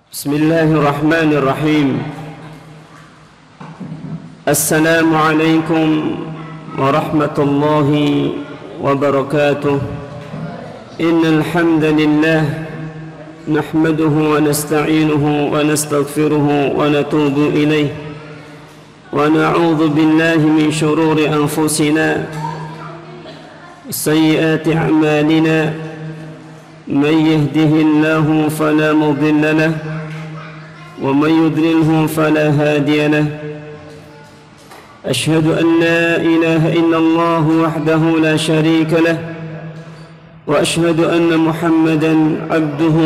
بسم الله الرحمن الرحيم. السلام عليكم ورحمة الله وبركاته. إن الحمد لله نحمده ونستعينه ونستغفره ونتوب إليه ونعوذ بالله من شرور أنفسنا وسيئات أعمالنا. من يهده الله فلا مضل له ومن يضلله فلا هادي له. أشهد أن لا إله إلا الله وحده لا شريك له وأشهد أن محمدا عبده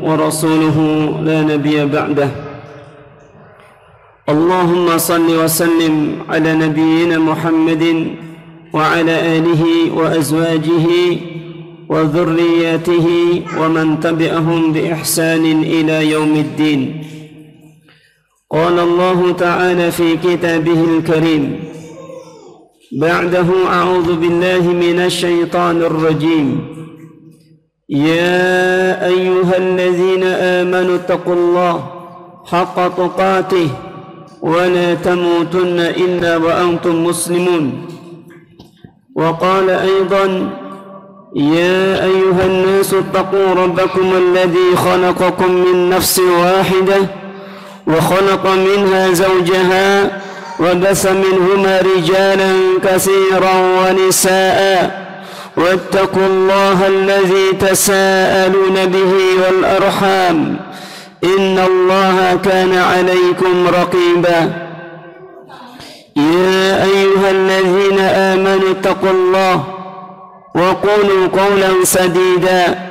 ورسوله لا نبي بعده. اللهم صل وسلم على نبينا محمد وعلى آله وأزواجه وذرياته ومن تبعهم بإحسان إلى يوم الدين. قال الله تعالى في كتابه الكريم بعده: أعوذ بالله من الشيطان الرجيم. يا أيها الذين آمنوا اتقوا الله حق تقاته ولا تموتن إلا وأنتم مسلمون. وقال أيضا: يا أيها الناس اتقوا ربكم الذي خلقكم من نفس واحدة وخلق منها زوجها وبث منهما رجالا كثيرا ونساء واتقوا الله الذي تساءلون به والأرحام إن الله كان عليكم رقيبا. يا أيها الذين آمنوا اتقوا الله وقولوا قولا سديدا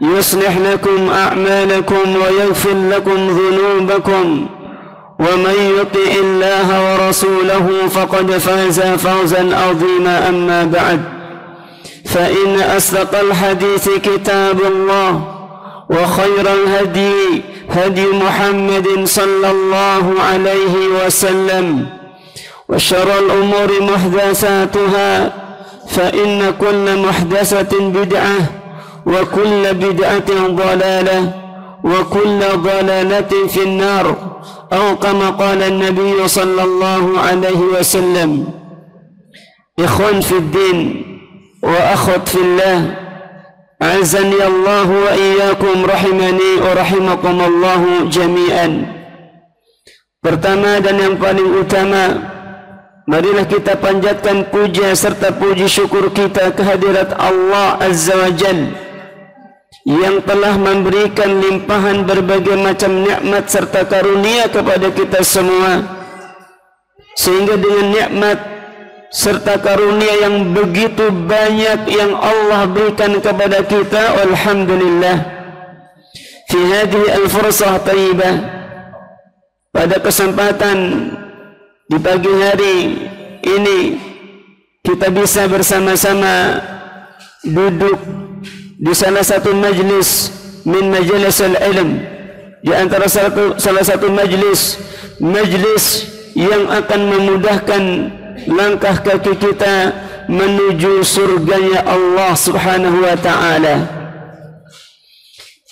يصلح لكم أعمالكم ويغفر لكم ذنوبكم ومن يطع الله ورسوله فقد فاز فوزا عظيما. أما بعد، فإن أصدق الحديث كتاب الله وخير الهدي هدي محمد صلى الله عليه وسلم وشر الأمور محدثاتها فإن كل محدثة بدعة وكل بدعة ضلالة وكل ضلالة في النار أو كما قال النبي صلى الله عليه وسلم. إخوان في الدين وأخوات في الله، أعزني الله وإياكم rahimani wa rahimakumullahu jami'an. Pertama dan yang paling utama, marilah kita panjatkan puja serta puji syukur kita kehadirat Allah Azza wa Jalla yang telah memberikan limpahan berbagai macam nikmat serta karunia kepada kita semua, sehingga dengan nikmat serta karunia yang begitu banyak yang Allah berikan kepada kita, alhamdulillah, fi hadhihi al-fursah thayyibah, pada kesempatan di pagi hari ini kita bisa bersama-sama duduk di salah satu majlis min majalis al-ilm, di antara salah satu majlis yang akan memudahkan langkah kaki kita menuju surganya Allah Subhanahu wa ta'ala.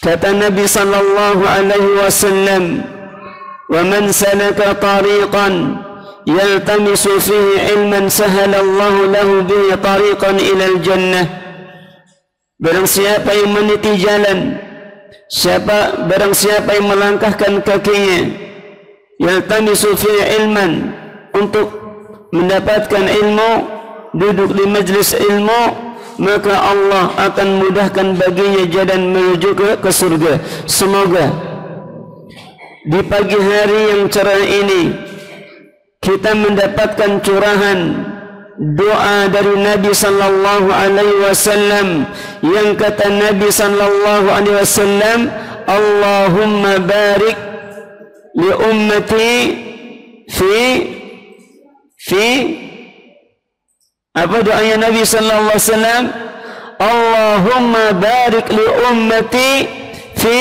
Kata Nabi sallallahu alaihi wasallam: "Wa man salaka tariqan yaltamisu fihi ilman sahala Allah lahu bihi tariqan ilal jannah." Barang siapa yang meniti jalan, barang siapa yang melangkahkan kakinya, yaltamisu fihi ilman, untuk mendapatkan ilmu, duduk di majlis ilmu, maka Allah akan mudahkan baginya jalan menuju ke surga. Semoga di pagi hari yang cerah ini kita mendapatkan curahan doa dari Nabi sallallahu alaihi wasallam yang kata Nabi sallallahu alaihi wasallam: "Allahumma barik li ummati fi apa doanya Nabi sallallahu alaihi wasallam? Allahumma barik li ummati fi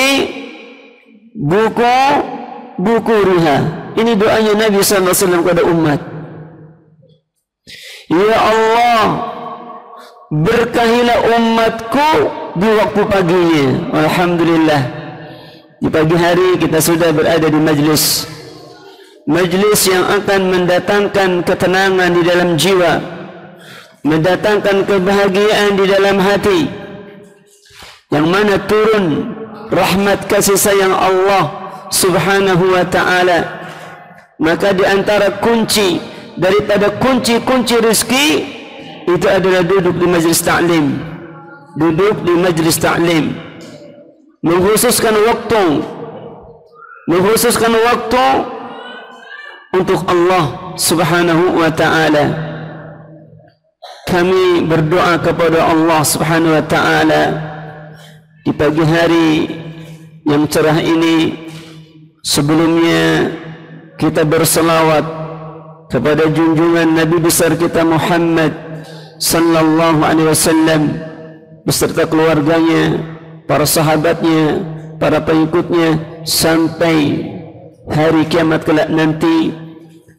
bukuriha." Ini doanya Nabi sallallahu alaihi wasallam kepada umat. Ya Allah, berkahilah umatku di waktu paginya. Alhamdulillah. Di pagi hari kita sudah berada di majlis yang akan mendatangkan ketenangan di dalam jiwa, mendatangkan kebahagiaan di dalam hati, yang mana turun rahmat kasih sayang Allah subhanahu wa ta'ala. Maka di antara kunci daripada kunci-kunci rezeki itu adalah duduk di majlis ta'lim. Duduk di majlis ta'lim, mengkhususkan waktu untuk Allah subhanahu wa ta'ala. Kami berdoa kepada Allah subhanahu wa ta'ala di pagi hari yang cerah ini. Sebelumnya kita berselawat kepada junjungan Nabi besar kita Muhammad sallallahu alaihi wasallam beserta keluarganya, para sahabatnya, para pengikutnya sampai hari kiamat kelak nanti.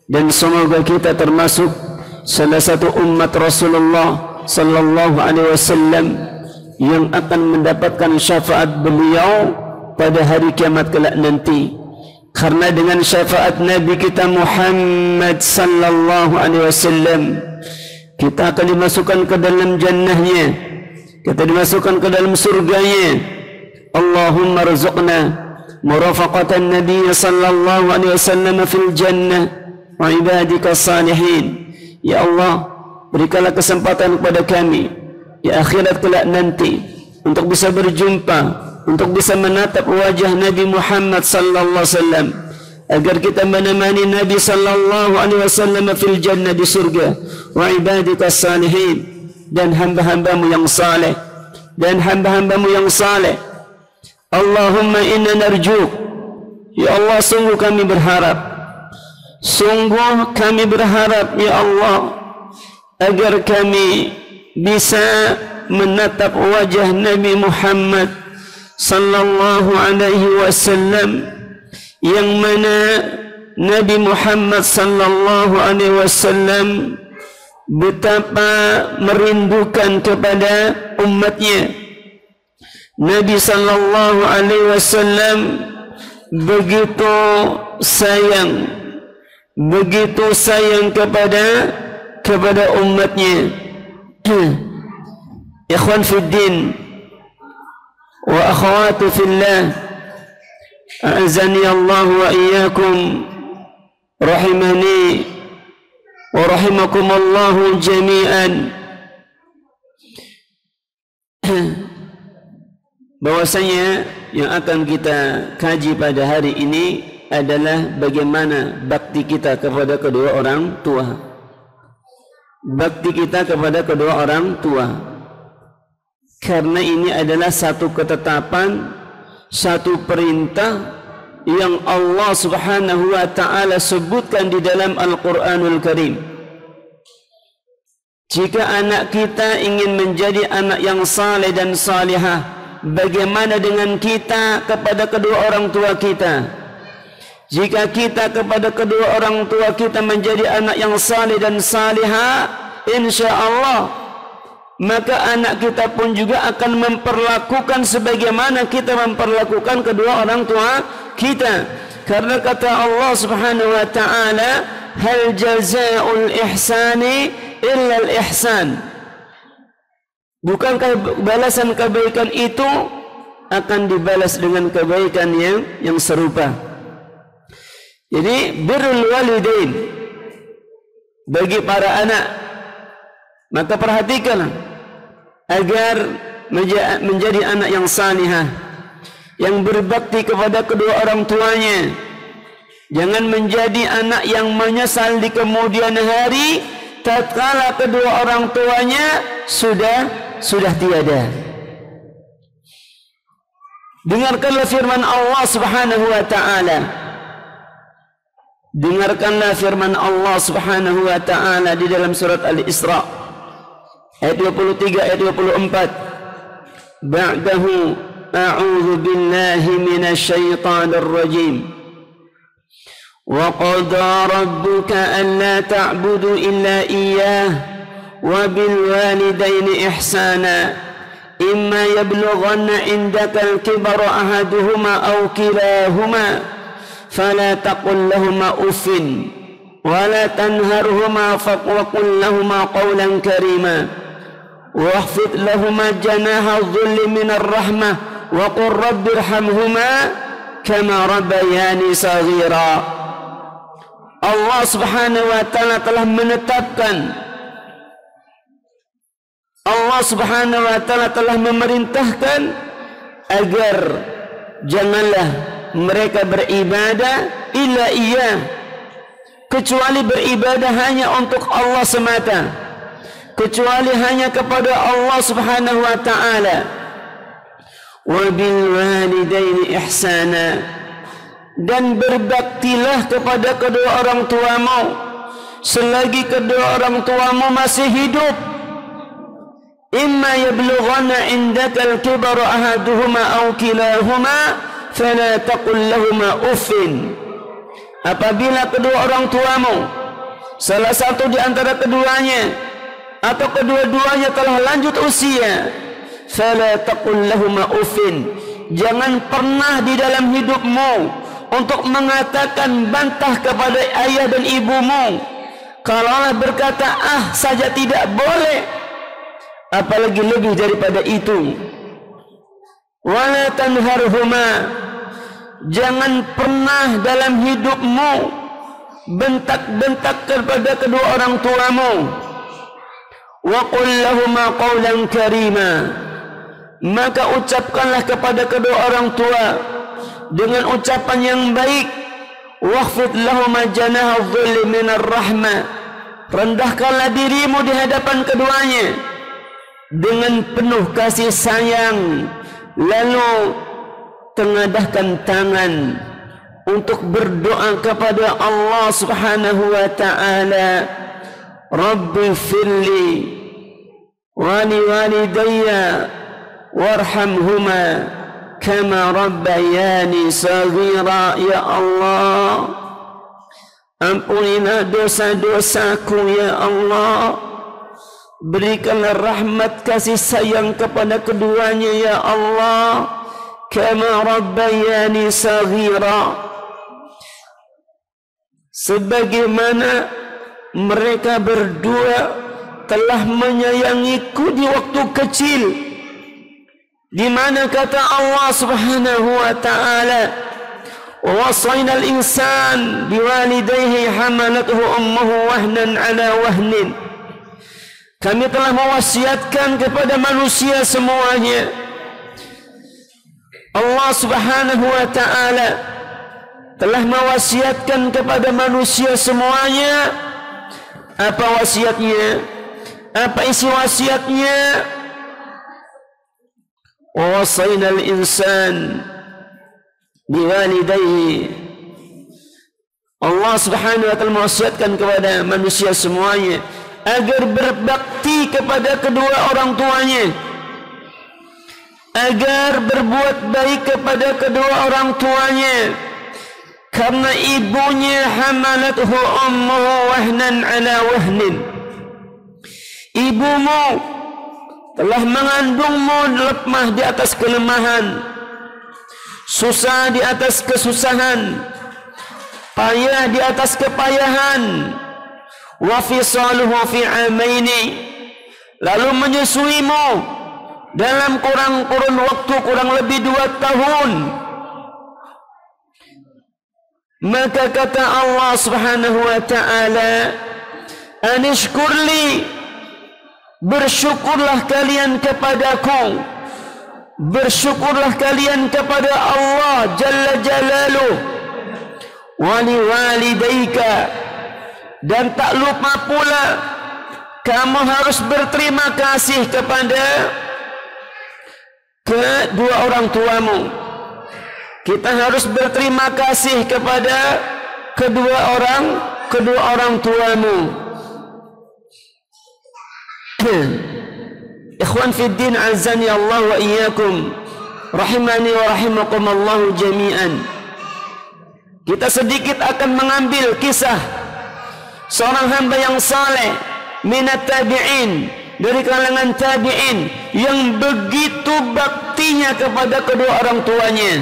Dan semoga kita termasuk salah satu umat Rasulullah sallallahu alaihi wasallam yang akan mendapatkan syafaat beliau pada hari kiamat kelak nanti. Karena dengan syafaat Nabi kita Muhammad sallallahu alaihi wasallam kita akan dimasukkan ke dalam jannahnya, kita dimasukkan ke dalam surganya. Allahumma rzuqna murafaqatan Nabi sallallahu alaihi wasallam fil jannah wa ibadika salihin. Ya Allah, berikanlah kesempatan kepada kami di akhirat kelak nanti untuk bisa berjumpa, untuk bisa menatap wajah Nabi Muhammad sallallahu alaihi wasallam, agar kita menemani Nabi sallallahu alaihi wasallam fil jannah di surga, wa ibadika salihin, dan hamba-hambamu yang saleh, dan hamba-hambamu yang saleh. Allahumma inna narjuk, ya Allah, sungguh kami berharap, sungguh kami berharap ya Allah, agar kami bisa menatap wajah Nabi Muhammad sallallahu alaihi wasallam, yang mana Nabi Muhammad sallallahu alaihi wasallam betapa merindukan kepada umatnya. Nabi sallallahu alaihi wasallam begitu sayang kepada umatnya. Ikhwan fiddin wa akhawatu fillah, a'azani Allah wa iyyakum, rahimani wa rahimakumullahu jami'an. Bahwasanya yang akan kita kaji pada hari ini adalah bagaimana bakti kita kepada kedua orang tua. Bakti kita kepada kedua orang tua. Karena ini adalah satu ketetapan, satu perintah yang Allah subhanahu wa ta'ala sebutkan di dalam Al-Quranul Karim. Jika anak kita ingin menjadi anak yang saleh dan salihah, bagaimana dengan kita kepada kedua orang tua kita? Jika kita kepada kedua orang tua kita menjadi anak yang saleh dan salihah, insyaallah maka anak kita pun juga akan memperlakukan sebagaimana kita memperlakukan kedua orang tua kita. Karena kata Allah subhanahu wa ta'ala, hal jazaa'ul ihsani illa al-ihsan. Bukankah balasan kebaikan itu akan dibalas dengan kebaikan yang serupa. Jadi birrul walidain bagi para anak, maka perhatikanlah agar menjadi anak yang salihah, yang berbakti kepada kedua orang tuanya. Jangan menjadi anak yang menyesal di kemudian hari tatkala kedua orang tuanya sudah tiada. Dengarkanlah firman Allah subhanahu wa ta'ala. Dengarkanlah firman Allah subhanahu wa ta'ala di dalam surat Al-Isra ayat 23 ayat 24. Ba'dahu a'udzu billahi minasy syaithanir rajim. Wa qada rabbuka alla ta'budu illa iyyah wa bil walidaini ihsana imma yablughanna indaka al-kibara ahaduhuma aw kilahuma fala taqul lahumā uffin wa la tanharhumā wa qul lahumā qawlan karīmā واخفض لهما جناح الذل من الرحمة وقل رب ارحمهما كما ربياني صغيرا. Allah Subhanahu wa taala telah menetapkan, Allah Subhanahu wa taala telah memerintahkan agar janganlah mereka beribadah illa Ia, kecuali beribadah hanya untuk Allah semata, kecuali hanya kepada Allah Subhanahu wa taala. Wa bil walidaini ihsana, dan berbaktilah kepada kedua orang tuamu selagi kedua orang tuamu masih hidup. Imma yablughanna indaka al-kibara ahaduhuma aw kilahuma fala taqul lahumā uffin. Apabila kedua orang tuamu, salah satu di antara keduanya atau kedua-duanya telah lanjut usia, fala taqul lahumā uffin, jangan pernah di dalam hidupmu untuk mengatakan bantah kepada ayah dan ibumu. Kalaulah berkata ah saja tidak boleh, apalagi lebih daripada itu. Wala tanharhumā, jangan pernah dalam hidupmu bentak-bentak kepada kedua orang tuamu. Wa qul lahumā qawlan karīmā, maka ucapkanlah kepada kedua orang tua dengan ucapan yang baik. Wakhfid lahumā janāha adh-dhulli minar rahmah, rendahkanlah dirimu di hadapan keduanya dengan penuh kasih sayang, lalu tengadahkan tangan untuk berdoa kepada Allah Subhanahu wa taala. Rabbi firli wa li walidayya warhamhuma kama rabbayani saghira. Ya Allah, ampunilah dosa-dosaku ya Allah, berikanlah rahmat kasih sayang kepada keduanya ya Allah, kama rabbayani saghira, sebagaimana mereka berdua telah menyayangiku di waktu kecil, di mana kata Allah Subhanahu wa taala, wasaina al-insan biwalidayhi hamalathu ummuhu wahnan ala wahnin, kami telah mewasiatkan kepada manusia semuanya. Allah Subhanahu wa taala telah mewasiatkan kepada manusia semuanya. Apa wasiatnya? Apa isi wasiatnya? Wasaina al-insan biwalidayhi, Allah Subhanahu wa taala mewasiatkan kepada manusia semuanya agar berbakti kepada kedua orang tuanya, agar berbuat baik kepada kedua orang tuanya, karena ibunya hamalathu ummuhu wahnan ala wahnin, ibumu telah mengandungmu lemah di atas kelemahan, susah di atas kesusahan, payah di atas kepayahan. Wa fisaluhu fi amaini, lalu menyusuimu dalam kurun waktu kurang lebih 2 tahun. Maka kata Allah Subhanahu wa taala, anishkurli, bersyukurlah kalian kepadaku, bersyukurlah kalian kepada Allah Jalla Jalaluh, wali walidayka, dan tak lupa pula kamu harus berterima kasih kepada kedua orang tuamu. Kita harus berterima kasih kepada kedua orang tuamu. Ikhwan fi din, azani Allah wa iyyakum, rahimani wa rahimakumullah jami'an. Kita sedikit akan mengambil kisah seorang hamba yang saleh minat tabi'in dari kalangan tabi'in yang begitu baktinya kepada kedua orang tuanya,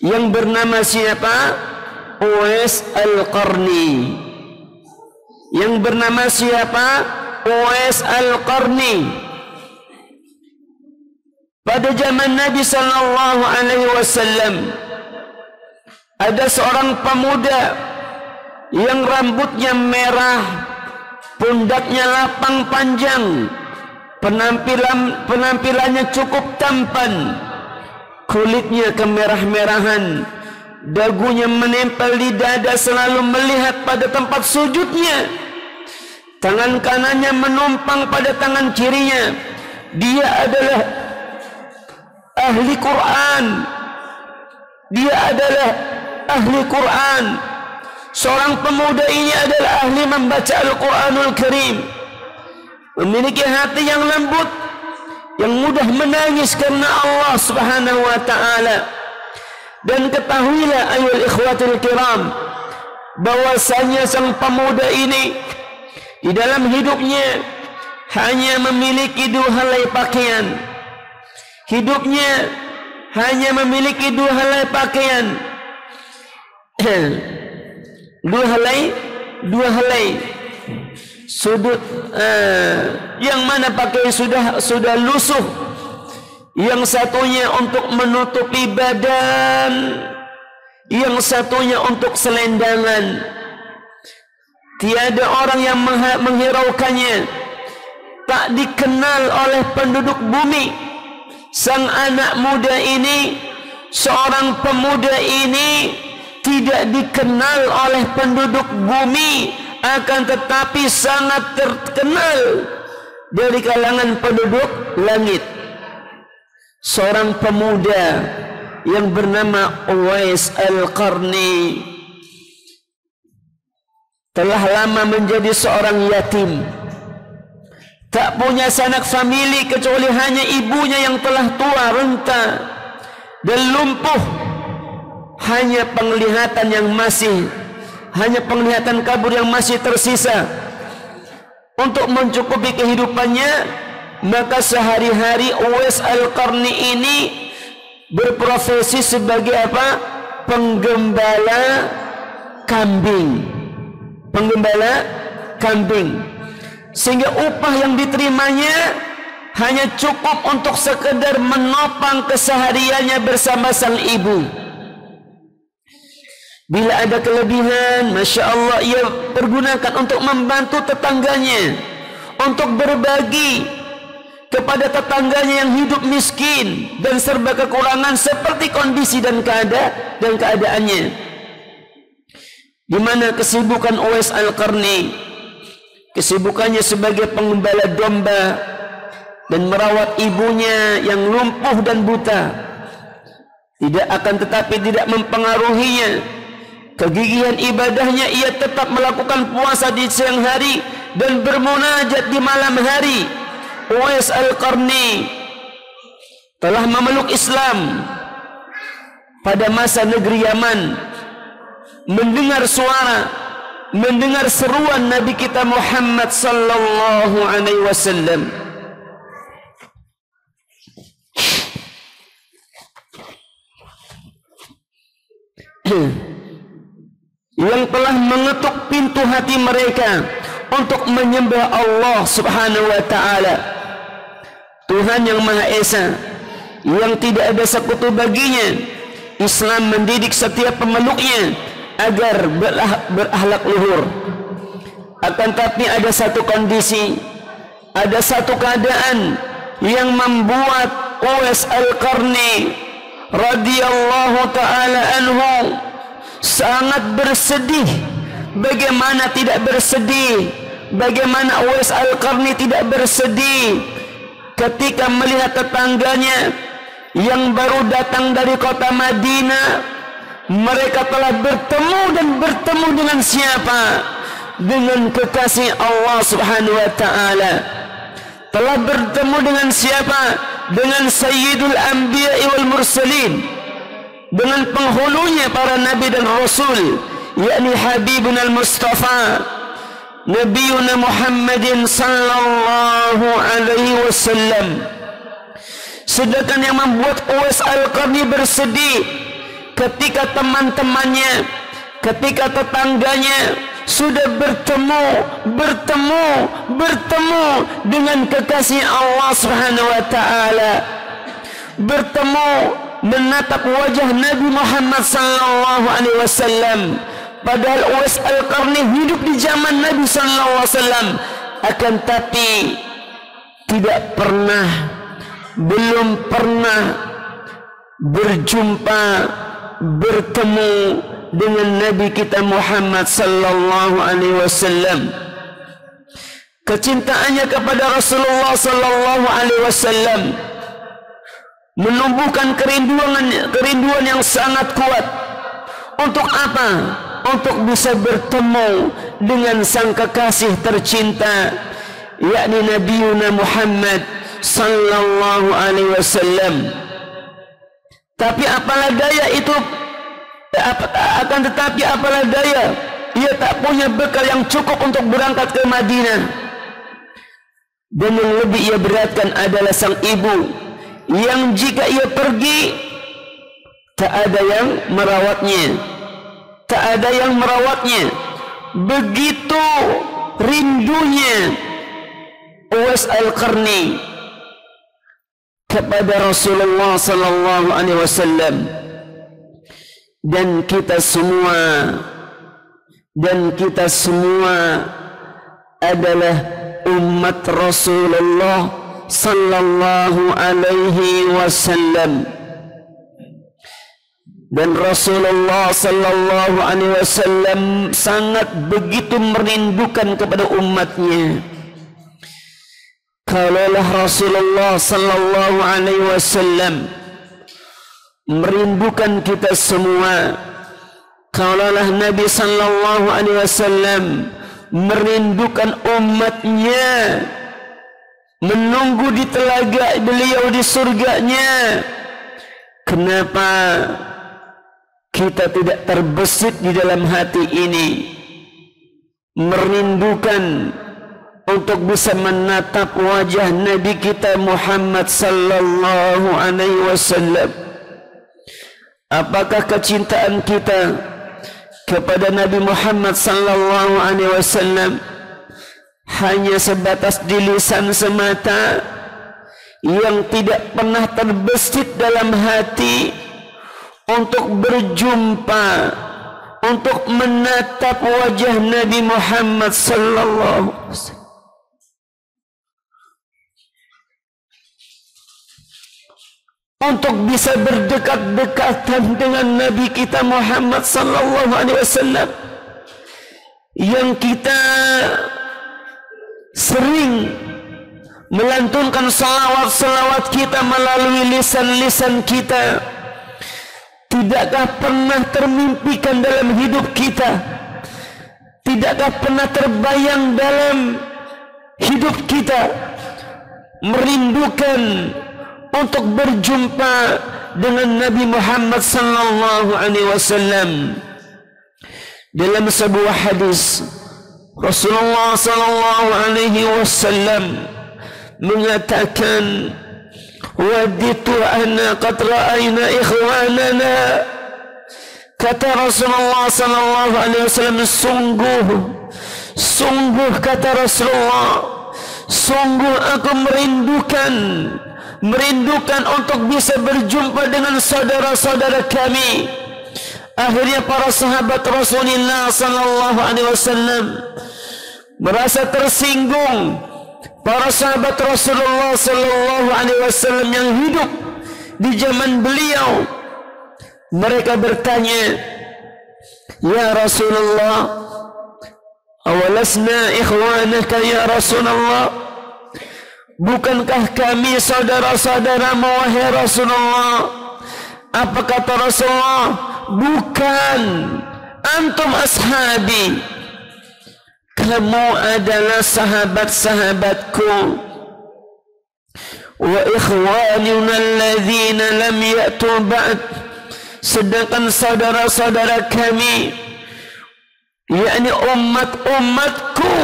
yang bernama siapa? Uwais Al-Qarni. Yang bernama siapa? Uwais Al-Qarni. Pada zaman Nabi sallallahu alaihi wasallam ada seorang pemuda yang rambutnya merah, pundaknya lapang panjang, penampilannya cukup tampan, kulitnya kemerah-merahan, dagunya menempel di dada, selalu melihat pada tempat sujudnya, tangan kanannya menumpang pada tangan kirinya. Dia adalah ahli Quran. Dia adalah ahli Quran. Seorang pemuda ini adalah ahli membaca Al-Quranul Karim, memiliki hati yang lembut, yang mudah menangis karena Allah Subhanahu wa ta'ala. Dan ketahuilah ayuhal ikhwatul kiram, bahwasanya sang pemuda ini di dalam hidupnya hanya memiliki dua helai pakaian. Hidupnya hanya memiliki dua helai pakaian. Dua helai sudut, yang mana pakaian sudah lusuh, yang satunya untuk menutupi badan, yang satunya untuk selendangan. Tiada orang yang menghiraukannya, tak dikenal oleh penduduk bumi. Sang anak muda ini, seorang pemuda ini tidak dikenal oleh penduduk bumi, akan tetapi sangat terkenal dari kalangan penduduk langit. Seorang pemuda yang bernama Uwais Al-Qarni telah lama menjadi seorang yatim, tak punya sanak famili kecuali hanya ibunya yang telah tua renta dan lumpuh. Hanya penglihatan kabur yang masih tersisa untuk mencukupi kehidupannya. Maka sehari-hari Uwais Al-Qarni ini berprofesi sebagai apa? Penggembala kambing. Penggembala kambing. Sehingga upah yang diterimanya hanya cukup untuk sekedar menopang kesehariannya bersama sang ibu. Bila ada kelebihan, Masya Allah, ia pergunakan untuk membantu tetangganya, untuk berbagi kepada tetangganya yang hidup miskin dan serba kekurangan seperti kondisi dan keadaannya. Di mana kesibukan Uwais Al-Qarni, kesibukannya sebagai penggembala domba dan merawat ibunya yang lumpuh dan buta, tidak akan tetapi tidak mempengaruhinya kegigihan ibadahnya. Ia tetap melakukan puasa di siang hari dan bermunajat di malam hari. Uwais Al-Qarni telah memeluk Islam pada masa negeri Yaman, mendengar suara, mendengar seruan Nabi kita Muhammad sallallahu alaihi wasallam. Yang telah mengetuk pintu hati mereka untuk menyembah Allah Subhanahu wa ta'ala, Tuhan yang Maha Esa, yang tidak ada sekutu baginya. Islam mendidik setiap pemeluknya agar berakhlak luhur. Akan tapi ada satu kondisi, ada satu keadaan yang membuat Uwais Al-Qarni radhiyallahu ta'ala anhu sangat bersedih. Bagaimana tidak bersedih? Bagaimana Uwais Al-Qarni tidak bersedih ketika melihat tetangganya yang baru datang dari kota Madinah? Mereka telah bertemu dengan siapa? Dengan kekasih Allah Subhanahu wa ta'ala. Telah bertemu dengan siapa? Dengan Sayyidul Anbiya wal Mursalin, dengan penghulunya para nabi dan rasul, yakni Habibun al-Mustafa Nabiuna Muhammadin sallallahu alaihi wasallam. Sedangkan yang membuat Uwais Al-Qarni bersedih ketika teman-temannya, ketika tetangganya sudah bertemu dengan kekasih Allah Subhanahu wa taala, bertemu menatap wajah Nabi Muhammad sallallahu alaihi wasallam. Padahal Uwais Al-Qarni hidup di zaman Nabi sallallahu alaihi wasallam, akan tapi belum pernah berjumpa, bertemu dengan Nabi kita Muhammad sallallahu alaihi wasallam. Kecintaannya kepada Rasulullah sallallahu alaihi wasallam menumbuhkan kerinduan yang sangat kuat. Untuk apa? Untuk bisa bertemu dengan sang kekasih tercinta, yakni Nabiuna Muhammad sallallahu alaihi wasallam. Tapi apalah daya itu, akan tetapi apalah daya, ia tak punya bekal yang cukup untuk berangkat ke Madinah. Dan yang lebih ia beratkan adalah sang ibu, yang jika ia pergi tak ada yang merawatnya. Begitu rindunya Uwais Al-Qarni kepada Rasulullah sallallahu alaihi wasallam. Dan kita semua adalah umat Rasulullah sallallahu alaihi wasallam. Dan Rasulullah sallallahu alaihi wasallam sangat begitu merindukan kepada umatnya. Kalaulah Rasulullah sallallahu alaihi wasallam merindukan kita semua, kalaulah Nabi sallallahu alaihi wasallam merindukan umatnya, menunggu di telaga beliau di surganya, kenapa kita tidak terbesit di dalam hati ini merindukan untuk bisa menatap wajah Nabi kita Muhammad sallallahu alaihi wasallam? Apakah kecintaan kita kepada Nabi Muhammad sallallahu alaihi wasallam hanya sebatas di lisan semata, yang tidak pernah terbesit dalam hati untuk berjumpa, untuk menatap wajah Nabi Muhammad sallallahu alaihi wasallam? Untuk bisa berdekat-dekatan dengan Nabi kita Muhammad sallallahu alaihi wasallam, yang kita sering melantunkan salawat-salawat kita melalui lisan-lisan kita, tidakkah pernah termimpikan dalam hidup kita, tidakkah pernah terbayang dalam hidup kita merindukan untuk berjumpa dengan Nabi Muhammad sallallahu alaihi wasallam? Dalam sebuah hadis, Rasulullah sallallahu alaihi wasallam mengatakan, "Waditu anna qad ra'ayna ikhwanana." Kata Rasulullah sallallahu alaihi wasallam, sungguh kata Rasulullah, sungguh aku merindukan untuk bisa berjumpa dengan saudara-saudara kami. Akhirnya para sahabat Rasulullah sallallahu alaihi wasallam merasa tersinggung. Para sahabat Rasulullah sallallahu alaihi wasallam yang hidup di zaman beliau, mereka bertanya, "Ya Rasulullah, awalasna ikhwanaka ya Rasulullah? Bukankah kami saudara-saudaramu wahai Rasulullah?" Apa kata Rasulullah? "Bukan, antum ashabi. Kamu adalah sahabat-sahabatku. Wa ikhwanuna alladhina lam ya'tu ba'd." Sedangkan saudara-saudara kami yakni umat-umatku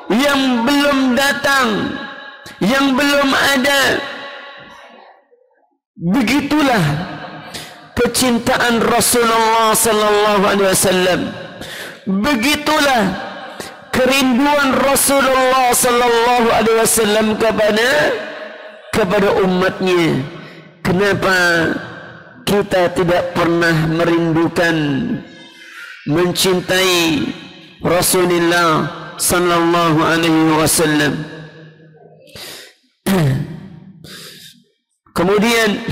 yang belum datang, yang belum ada. Begitulah kecintaan Rasulullah sallallahu alaihi wasallam. Begitulah kerinduan Rasulullah sallallahu alaihi wasallam kepada umatnya. Kenapa kita tidak pernah merindukan, mencintai Rasulullah sallallahu alaihi wasallam? Kemudian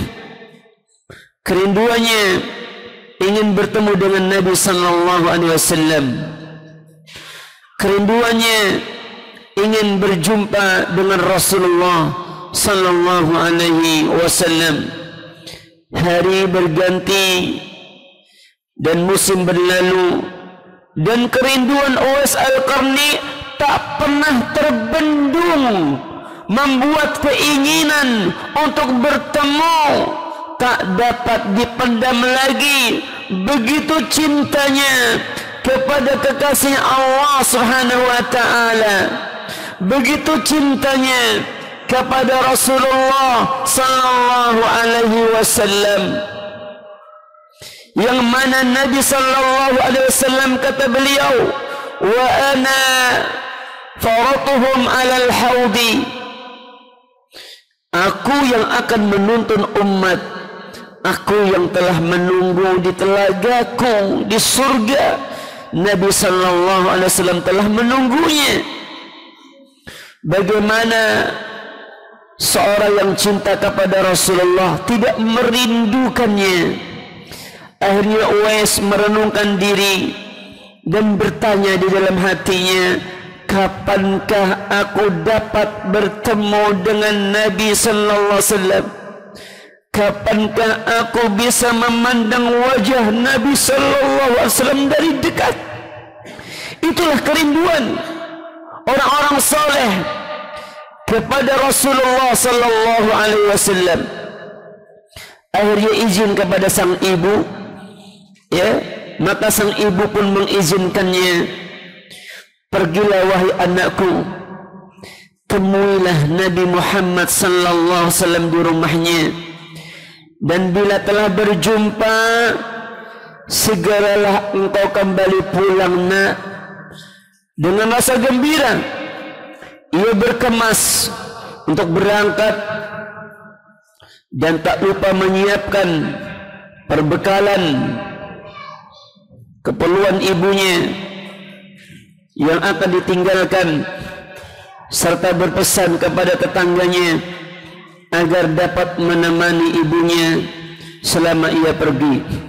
kerinduannya ingin bertemu dengan Nabi sallallahu alaihi wasallam. Kerinduannya ingin berjumpa dengan Rasulullah sallallahu alaihi wasallam. Hari berganti dan musim berlalu, dan kerinduan Uwais Al-Qarni tak pernah terbendung, membuat keinginan untuk bertemu tak dapat dipendam lagi. Begitu cintanya kepada kekasih Allah Subhanahu wa taala, begitu cintanya kepada Rasulullah sallallahu alaihi wasallam, yang mana Nabi sallallahu alaihi wasallam kata beliau, wa ana faratuhum alal haudi, aku yang akan menuntun umat, aku yang telah menunggu di telagaku di surga. Nabi sallallahu alaihi wasallam telah menunggunya. Bagaimana seorang yang cinta kepada Rasulullah tidak merindukannya? Akhirnya Uwais merenungkan diri dan bertanya di dalam hatinya, kapankah aku dapat bertemu dengan Nabi sallallahu alaihi wasallam? Kapankah aku bisa memandang wajah Nabi sallallahu alaihi wasallam dari dekat? Itulah kerinduan orang-orang saleh kepada Rasulullah sallallahu alaihi wasallam. Akhirnya izin kepada sang ibu, ya, maka sang ibu pun mengizinkannya. Pergilah wahai anakku, temuilah Nabi Muhammad sallallahu alaihi wasallam di rumahnya, dan bila telah berjumpa, segeralah engkau kembali pulang nak. Dengan rasa gembira ia berkemas untuk berangkat, dan tak lupa menyiapkan perbekalan keperluan ibunya yang akan ditinggalkan, serta berpesan kepada tetangganya agar dapat menemani ibunya selama ia pergi.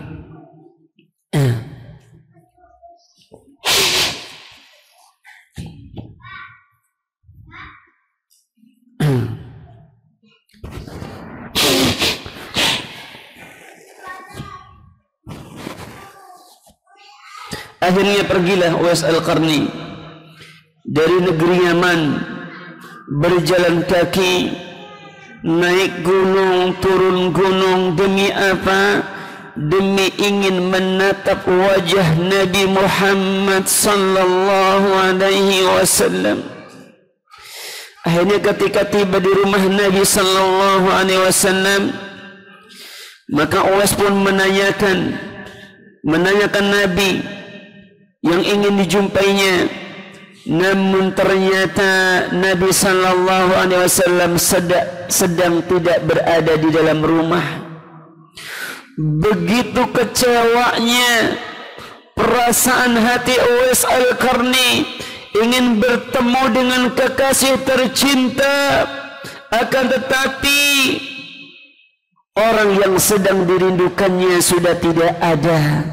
Akhirnya pergilah Uwais Al-Qarni dari negeri Yaman, berjalan kaki, naik gunung, turun gunung. Demi apa? Demi ingin menatap wajah Nabi Muhammad sallallahu alaihi wasallam. Akhirnya ketika tiba di rumah Nabi sallallahu alaihi wasallam, maka Uwais pun menanyakan Nabi yang ingin dijumpainya. Namun ternyata Nabi sallallahu alaihi wasallam sedang tidak berada di dalam rumah. Begitu kecewanya perasaan hati Uwais Al-Qarni ingin bertemu dengan kekasih tercinta, akan tetapi orang yang sedang dirindukannya sudah tidak ada.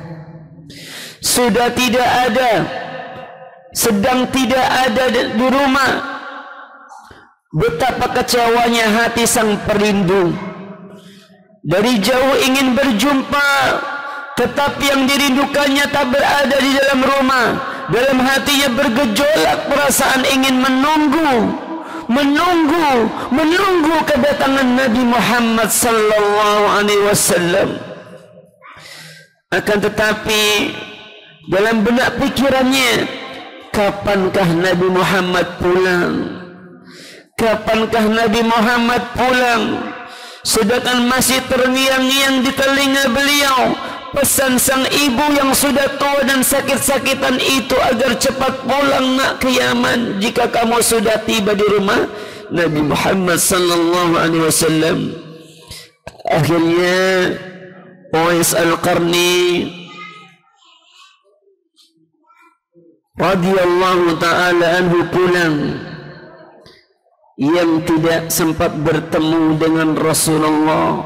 Sedang tidak ada di rumah. Betapa kecewanya hati sang perindu. Dari jauh ingin berjumpa, tetapi yang dirindukannya tak berada di dalam rumah. Dalam hatinya bergejolak perasaan ingin menunggu kedatangan Nabi Muhammad sallallahu alaihi wasallam. Akan tetapi dalam benak pikirannya, kapankah Nabi Muhammad pulang? Kapankah Nabi Muhammad pulang? Sedangkan masih terngiang-ngiang di telinga beliau pesan sang ibu yang sudah tua dan sakit-sakitan itu agar cepat pulang nak ke Yaman jika kamu sudah tiba di rumah Nabi Muhammad sallallahu alaihi wasallam. Akhirnya Uwais Al-Qarni radhiyallahu ta'ala anhu pulang, yang tidak sempat bertemu dengan Rasulullah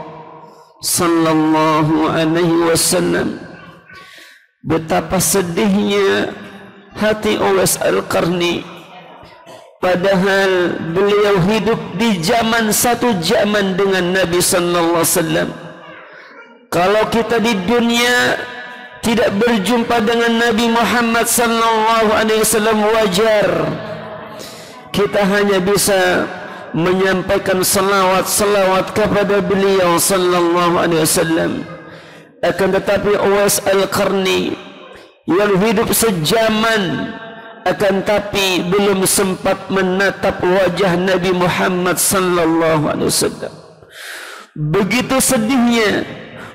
sallallahu alaihi wasallam. Betapa sedihnya hati Uwais Al-Qarni, padahal beliau hidup di satu zaman dengan Nabi sallallahu alaihi wasallam. Kalau kita di dunia tidak berjumpa dengan Nabi Muhammad sallallahu alaihi wasallam, wajar kita hanya bisa menyampaikan selawat kepada beliau sallallahu alaihi wasallam. Akan tetapi Uwais Al-Qarni yang hidup sejaman, akan tapi belum sempat menatap wajah Nabi Muhammad sallallahu alaihi wasallam. Begitu sedihnya,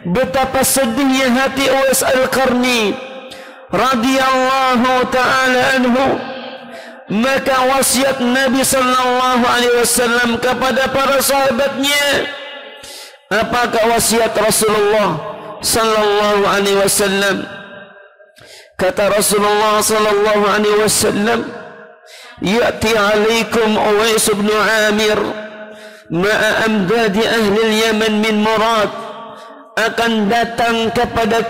betapa sedihnya hati Uwais Al-Qarni radhiyallahu ta'ala anhu. Maka wasiat Nabi sallallahu alaihi wasallam kepada para sahabatnya. Apakah wasiat Rasulullah sallallahu alaihi wasallam? Kata Rasulullah sallallahu alaihi wasallam, "Ya'ti 'alaikum Uwais bin Amir ma'a amdadi ahli al-Yaman min Murad." Akan datang kepada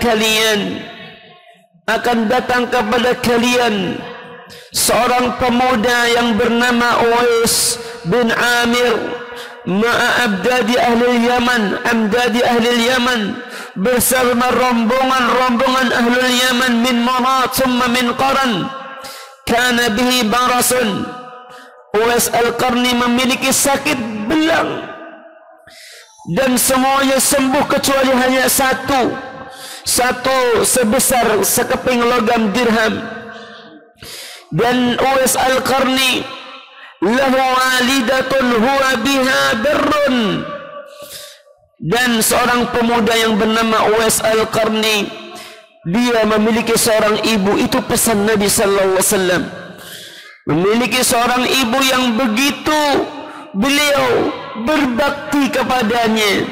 kalian seorang pemuda yang bernama Uwais bin Amir ma'a abdadi ahli Yaman, bersama rombongan ahli Yaman min Murad thumma min Qaran. Kana bihi barasun. Uwais Al-Qarni memiliki sakit belang dan semuanya sembuh kecuali hanya satu sebesar sekeping logam dirham. Dan Uwais Al-Qarni lahu walidatun huwa biha birrun, dan seorang pemuda yang bernama Uwais Al-Qarni, dia memiliki seorang ibu. Itu pesan Nabi sallallahu alaihi wasallam, memiliki seorang ibu yang begitu beliau berbakti kepadanya.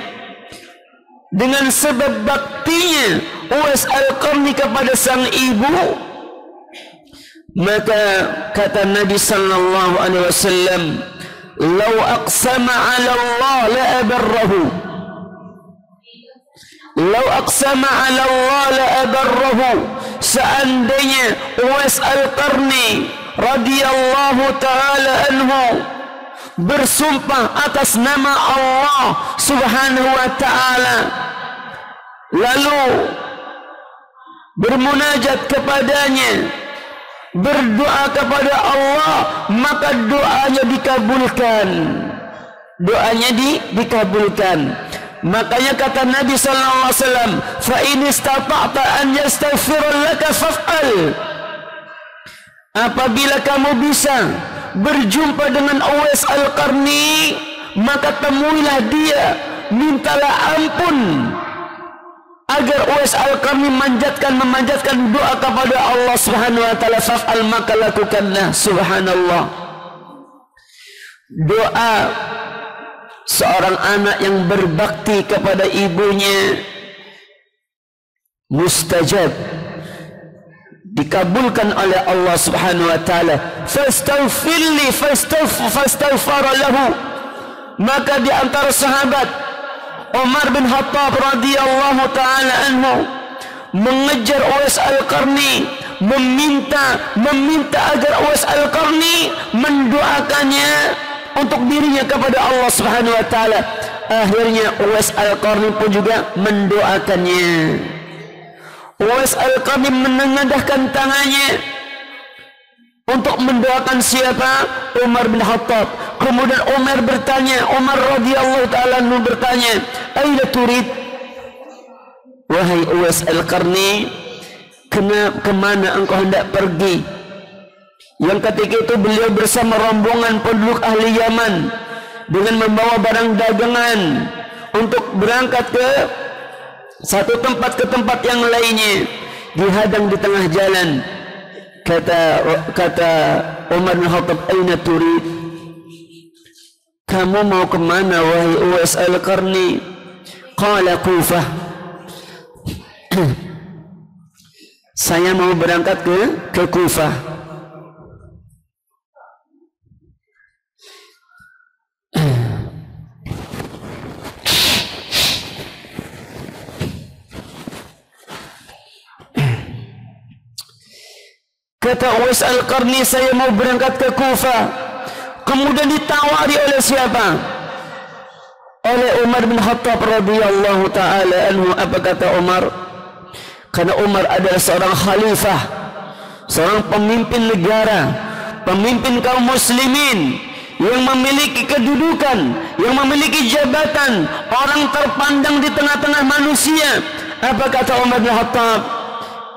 Dengan sebab baktinya Uwais Al-Qarni kepada sang ibu, maka kata Nabi sallallahu alaihi wasallam, "Lau aqsama 'ala Allah la abarrahu." Lau aqsama 'ala Allah la abarrahu. Seandainya Uwais Al-Qarni radhiyallahu taala anhu bersumpah atas nama Allah subhanahu wa ta'ala, lalu bermunajat kepadanya, berdoa kepada Allah, maka doanya dikabulkan. Dikabulkan. Makanya kata Nabi sallallahu alaihi wasallam, "Fa in istata'ta an yastaghfira laka faf'al." Apabila kamu bisa berjumpa dengan Uwais Al-Qarni, maka temuilah dia, mintalah ampun agar Uwais Al-Qarni memanjatkan doa kepada Allah Subhanahu wa taala. Fa'al, maka lakukanlah. Subhanallah. Doa seorang anak yang berbakti kepada ibunya mustajab, dikabulkan oleh Allah Subhanahu wa taala. Fastaghfirli fastaghfara lahu. Maka di antara sahabat Umar bin Khattab radhiyallahu taala anhu mengejar Uwais Al-Qarni, meminta agar Uwais Al-Qarni mendoakannya untuk dirinya kepada Allah Subhanahu wa taala. Akhirnya Uwais Al-Qarni pun juga mendoakannya. Uwais Al-Qarni menengadahkan tangannya untuk mendoakan siapa? Umar bin Khattab. Kemudian Umar radhiyallahu ta'ala anhu bertanya, "Aina turid?" Wahai Uwais Al-Qarni, kemana engkau hendak pergi? Yang ketika itu beliau bersama rombongan penduduk ahli Yaman dengan membawa barang dagangan untuk berangkat ke satu tempat ke tempat yang lainnya, dihadang di tengah jalan. Kata Umar bin Khattab, "Aina turid?" Kamu mau kemana wahai Uwais Al-Qarni? Qala Kufah. Saya mau berangkat ke Kufah. Kata Uwais Al-Qarni, saya mau berangkat ke Kufah. Kemudian ditawari oleh siapa? Oleh Umar bin Khattab radhiyallahu taala anhu. Apa kata Umar? Karena Umar adalah seorang khalifah, seorang pemimpin negara, pemimpin kaum muslimin yang memiliki kedudukan, yang memiliki jabatan, orang terpandang di tengah-tengah manusia. Apa kata Umar bin Khattab?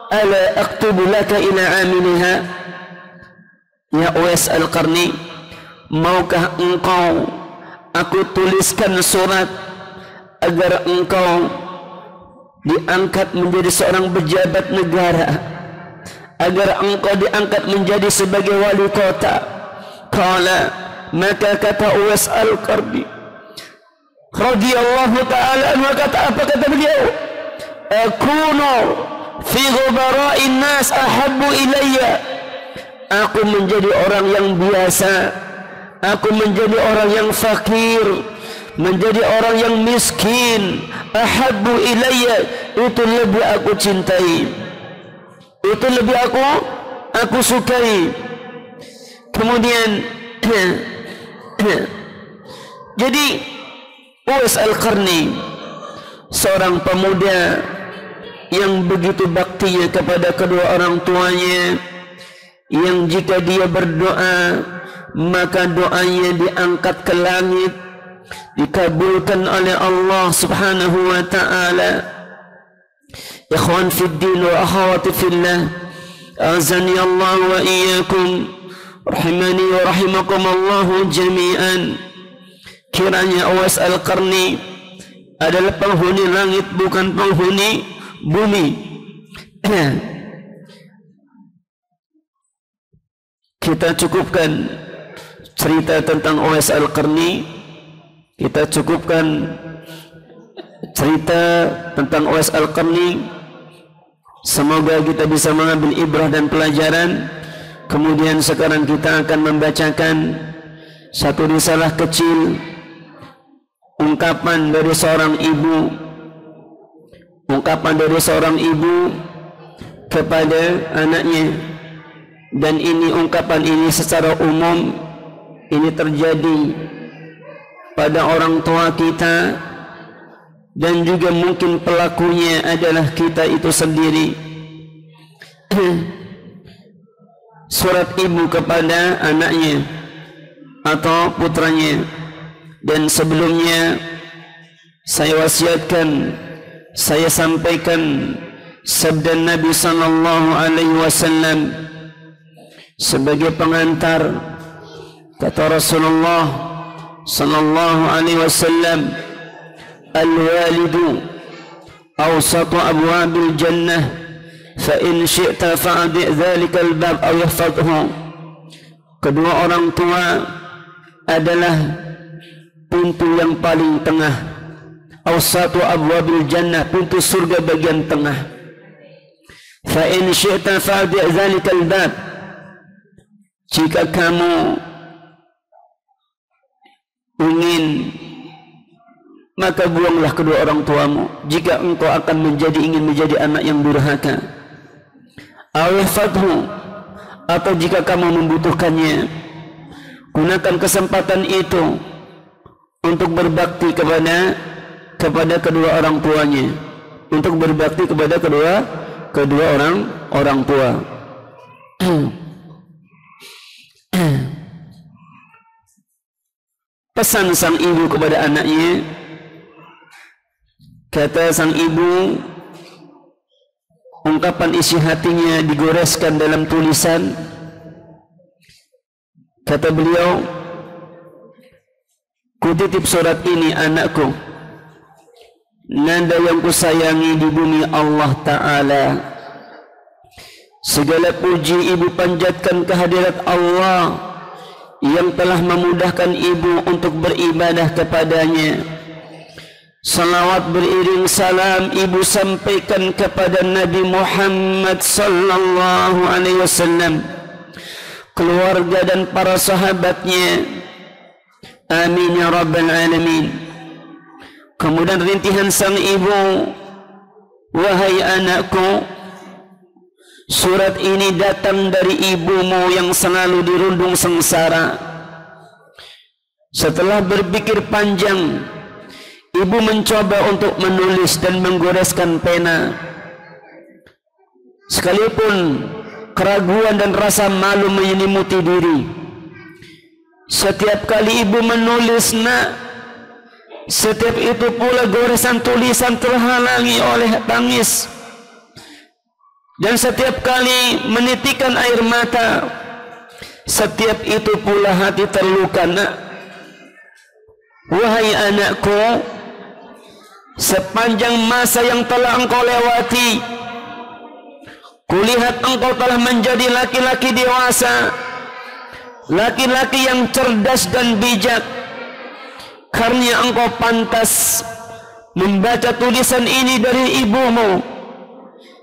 Ala aktubu laka ila amiliha. Ya Uwais Al-Qarni, maukah engkau aku tuliskan surat agar engkau diangkat menjadi seorang pejabat negara, agar engkau diangkat menjadi sebagai wali kota? Qala, maka kata Uwais Al-Qarni radhiyallahu ta'ala anhu, kata apa kata beliau? Akunu fi ghubara'in nas ahabbu ilayya. Aku menjadi orang yang biasa, aku menjadi orang yang fakir, menjadi orang yang miskin. Ahabbu ilayya, itu lebih aku cintai, itu lebih aku sukai. Kemudian jadi Uwais Al-Qarni seorang pemuda yang begitu baktinya kepada kedua orang tuanya, yang jika dia berdoa maka doanya diangkat ke langit, dikabulkan oleh Allah Subhanahu wa ta'ala. Ikhwan fid din wa akhawati fillah, azani Allah wa iyyakum, rahimani wa rahimakum Allah jami'an. Kiranya Uwais Al-Qarni adalah penghuni langit, bukan penghuni bumi. Kita cukupkan cerita tentang Uwais Al-Qarni, kita cukupkan cerita tentang Uwais Al-Qarni. Semoga kita bisa mengambil ibrah dan pelajaran. Kemudian sekarang kita akan membacakan satu risalah kecil, ungkapan dari seorang ibu, ungkapan dari seorang ibu kepada anaknya. Dan ini ungkapan ini secara umum ini terjadi pada orang tua kita, dan juga mungkin pelakunya adalah kita itu sendiri. Surat ibu kepada anaknya atau putranya. Dan sebelumnya saya wasiatkan, saya sampaikan sabda Nabi sallallahu alaihi wasallam sebagai pengantar. Kata Rasulullah sallallahu alaihi wasallam, al-walidu awsatu abwabil jannah, fa in syi'ta fa'di' dzalika al-bab aw yahfadhu. Kedua orang tua adalah pintu yang paling tengah. Awsatu abwabil jannah, pintu surga bagian tengah. Fa in syi'ta fa'di' dzalika al-bab, jika kamu ingin maka buanglah kedua orang tuamu, jika engkau akan ingin menjadi anak yang durhaka. Awafadhu, atau jika kamu membutuhkannya, gunakan kesempatan itu untuk berbakti kepada kedua orang tuanya, untuk berbakti kepada kedua orang tua. Pesan sang ibu kepada anaknya, kata sang ibu, ungkapan isi hatinya digoreskan dalam tulisan. Kata beliau, kutitip surat ini anakku, nanda yang kusayangi di bumi Allah Ta'ala. Segala puji ibu panjatkan kehadirat Allah yang telah memudahkan ibu untuk beribadah kepadanya. Salawat beriring salam ibu sampaikan kepada Nabi Muhammad sallallahu alaihi wasallam, keluarga dan para sahabatnya. Amin ya rabbal alamin. Kemudian rintihan sang ibu, wahai anakku, surat ini datang dari ibumu yang selalu dirundung sengsara. Setelah berpikir panjang, ibu mencoba untuk menulis dan menggoreskan pena. Sekalipun keraguan dan rasa malu menyelimuti diri, setiap kali ibu menulis, nak, setiap itu pula goresan tulisan terhalangi oleh tangis. Dan setiap kali menitikan air mata, setiap itu pula hati terluka, nak. Wahai anakku, sepanjang masa yang telah engkau lewati, kulihat engkau telah menjadi laki-laki dewasa, laki-laki yang cerdas dan bijak. Karena engkau pantas membaca tulisan ini dari ibumu.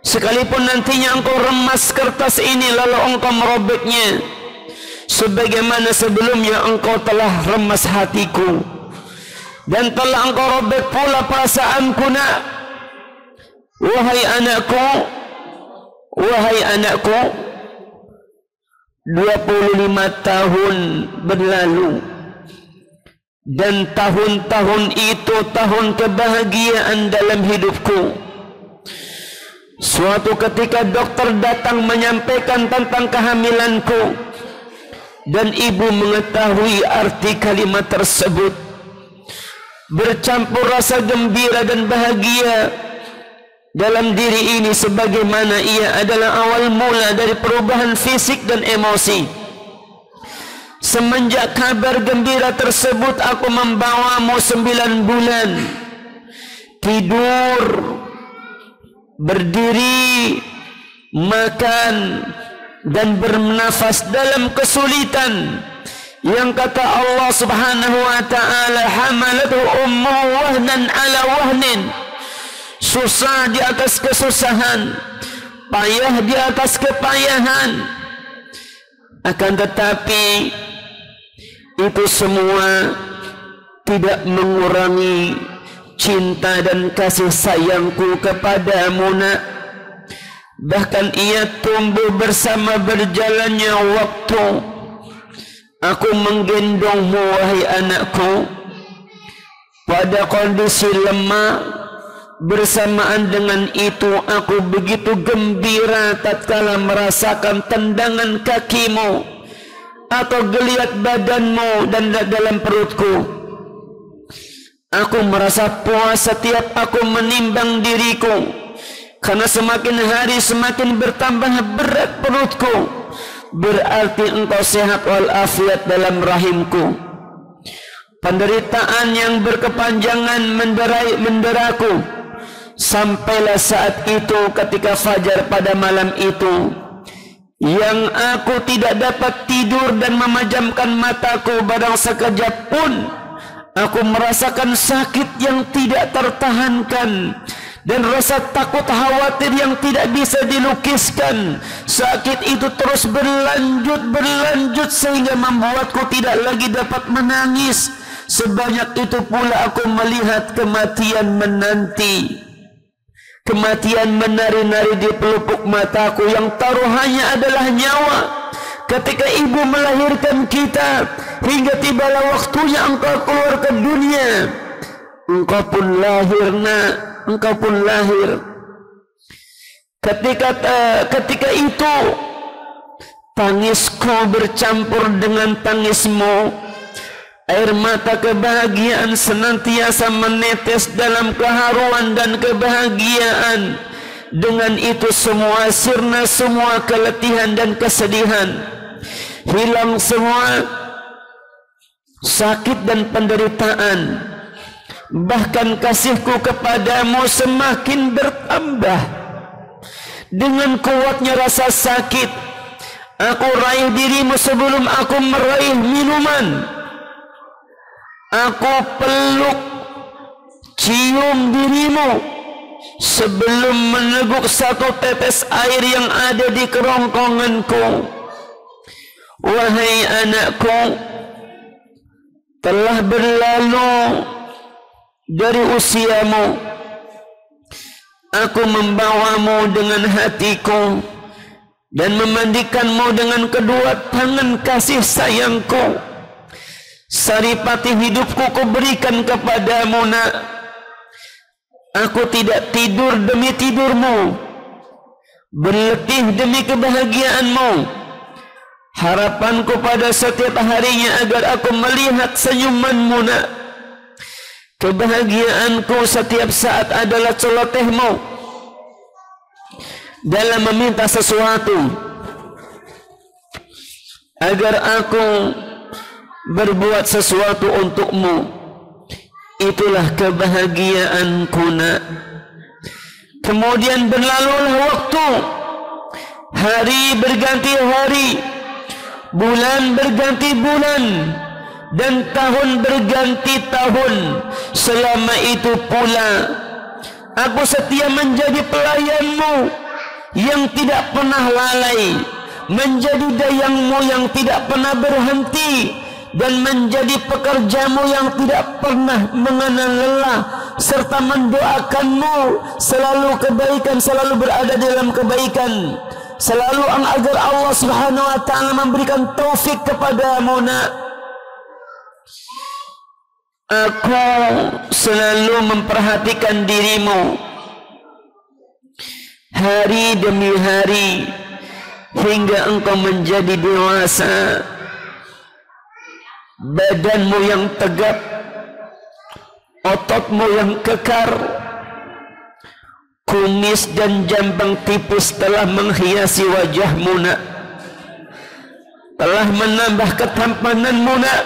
Sekalipun nantinya engkau remas kertas ini lalu engkau merobeknya, sebagaimana sebelumnya engkau telah remas hatiku dan telah engkau robek pula perasaanku, nak. Wahai anakku, wahai anakku, 25 tahun berlalu dan tahun-tahun itu tahun kebahagiaan dalam hidupku. Suatu ketika dokter datang menyampaikan tentang kehamilanku dan ibu mengetahui arti kalimat tersebut. Bercampur rasa gembira dan bahagia dalam diri ini, sebagaimana ia adalah awal mula dari perubahan fisik dan emosi. Semenjak kabar gembira tersebut, aku membawamu 9 bulan tidur, berdiri, makan, dan bernafas dalam kesulitan yang kata Allah subhanahu wa ta'ala, hamalatu ummuhu wahnan ala wahnin, susah di atas kesusahan, payah di atas kepayahan. Akan tetapi itu semua tidak mengurangi cinta dan kasih sayangku kepadamu, nak. Bahkan ia tumbuh bersama berjalannya waktu. Aku menggendongmu, wahai anakku, pada kondisi lemah. Bersamaan dengan itu aku begitu gembira tatkala merasakan tendangan kakimu atau geliat badanmu dan dalam perutku. Aku merasa puas setiap aku menimbang diriku, karena semakin hari semakin bertambah berat perutku. Berarti engkau sehat walafiat dalam rahimku. Penderitaan yang berkepanjangan menderaku. Sampailah saat itu, ketika fajar pada malam itu, yang aku tidak dapat tidur dan memejamkan mataku barang sekejap pun. Aku merasakan sakit yang tidak tertahankan dan rasa takut khawatir yang tidak bisa dilukiskan. Sakit itu terus berlanjut sehingga membuatku tidak lagi dapat menangis. Sebanyak itu pula aku melihat kematian menanti. Kematian menari-nari di pelupuk mataku, yang taruhannya adalah nyawa. Ketika ibu melahirkan kita, hingga tibalah waktunya engkau keluar ke dunia, engkau pun lahir, nak. Engkau pun lahir. Ketika itu tangisku bercampur dengan tangismu. Air mata kebahagiaan senantiasa menetes dalam keharuan dan kebahagiaan Dengan itu semua sirna semua keletihan dan kesedihan, hilang semua sakit dan penderitaan. Bahkan kasihku kepadamu semakin bertambah. Dengan kuatnya rasa sakit, aku raih dirimu sebelum aku meraih minuman. Aku peluk, cium dirimu sebelum meneguk satu tetes air yang ada di kerongkonganku. Wahai anakku, telah berlalu dari usiamu, aku membawamu dengan hatiku dan memandikanmu dengan kedua tangan kasih sayangku. Saripati hidupku kuberikan kepadamu, nak. Aku tidak tidur demi tidurmu, berletih demi kebahagiaanmu. Harapanku pada setiap harinya agar aku melihat senyumanmu, nak. Kebahagiaanku setiap saat adalah celotehmu dalam meminta sesuatu, agar aku berbuat sesuatu untukmu. Itulah kebahagiaanku, nak. Kemudian berlalulah waktu, hari berganti hari, bulan berganti bulan, dan tahun berganti tahun. Selama itu pula aku setia menjadi pelayanmu yang tidak pernah lalai, menjadi dayangmu yang tidak pernah berhenti, dan menjadi pekerjamu yang tidak pernah mengenal lelah, serta mendoakanmu selalu kebaikan, selalu berada dalam kebaikan, selalu agar Allah Subhanahu wa ta'ala memberikan taufik kepadamu, nak. Aku selalu memperhatikan dirimu hari demi hari hingga engkau menjadi dewasa. Badanmu yang tegap, ototmu yang kekar, kumis dan jambang tipis telah menghiasi wajahmu, nak. Telah menambah ketampananmu, nak.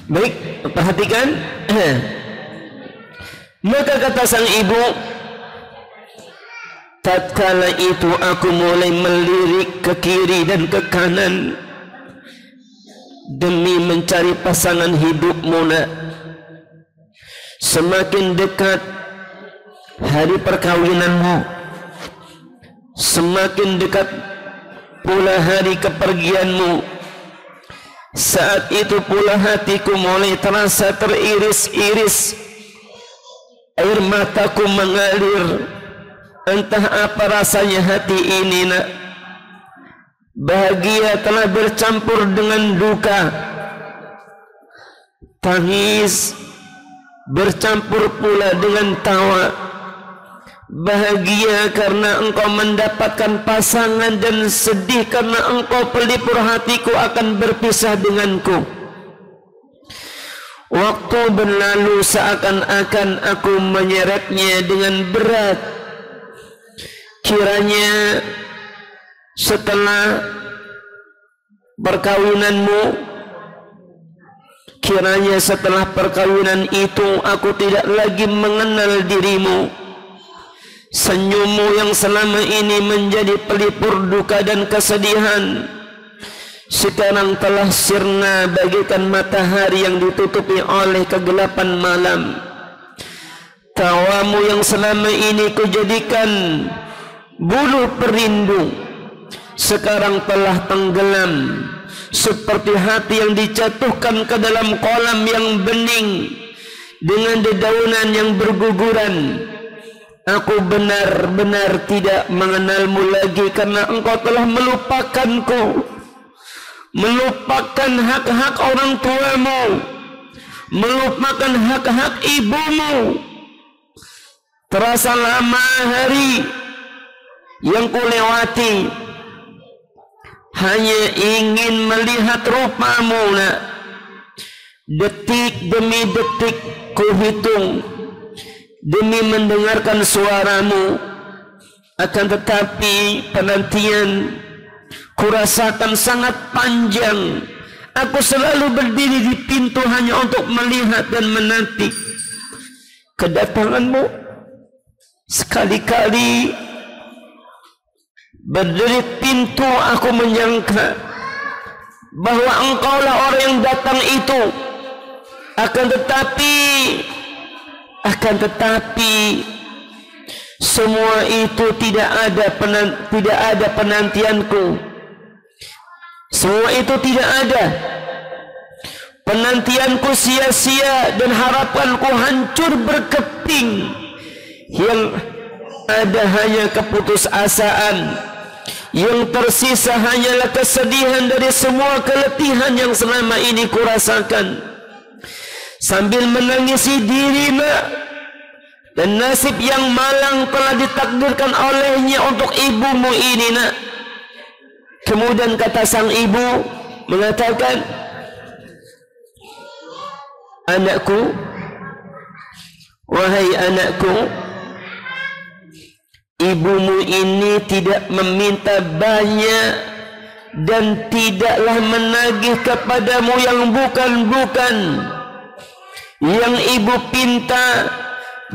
Baik, perhatikan. Maka kata sang ibu, tatkala itu aku mulai melirik ke kiri dan ke kanan demi mencari pasangan hidupmu, nak. Semakin dekat hari perkawinanmu, semakin dekat pula hari kepergianmu. Saat itu pula hatiku mulai terasa teriris-iris, air mataku mengalir. Entah apa rasanya hati ini, nak. Bahagia telah bercampur dengan duka, tangis bercampur pula dengan tawa. Bahagia karena engkau mendapatkan pasangan, dan sedih karena engkau pelipur hatiku akan berpisah denganku. Waktu berlalu seakan-akan aku menyeretnya dengan berat. Kiranya setelah perkawinan itu aku tidak lagi mengenal dirimu. Senyummu yang selama ini menjadi pelipur duka dan kesedihan sekarang telah sirna bagaikan matahari yang ditutupi oleh kegelapan malam. Tawamu yang selama ini kujadikan bulu perindu sekarang telah tenggelam seperti hati yang dijatuhkan ke dalam kolam yang bening dengan dedaunan yang berguguran. Aku benar-benar tidak mengenalmu lagi karena engkau telah melupakanku. melupakan hak-hak orang tuamu, melupakan hak-hak ibumu. Terasa lama hari yang kulewati, hanya ingin melihat rupamu, nak. Detik demi detik kuhitung demi mendengarkan suaramu. Akan tetapi penantian kurasakan sangat panjang. Aku selalu berdiri di pintu hanya untuk melihat dan menanti kedatanganmu. Sekali-kali berdiri pintu aku menyangka bahwa engkaulah orang yang datang itu. Akan tetapi semua itu tidak ada penantianku. Semua itu tidak ada. Penantianku sia-sia dan harapanku hancur berkeping. Yang ada hanya keputusasaan. Yang tersisa hanyalah kesedihan dari semua keletihan yang selama ini kurasakan. Sambil menangisi diri, nak, dan nasib yang malang telah ditakdirkan olehnya untuk ibumu ini, nak. Kemudian kata sang ibu mengatakan, anakku, wahai anakku, ibumu ini tidak meminta banyak dan tidaklah menagih kepadamu yang bukan-bukan. Yang ibu pinta,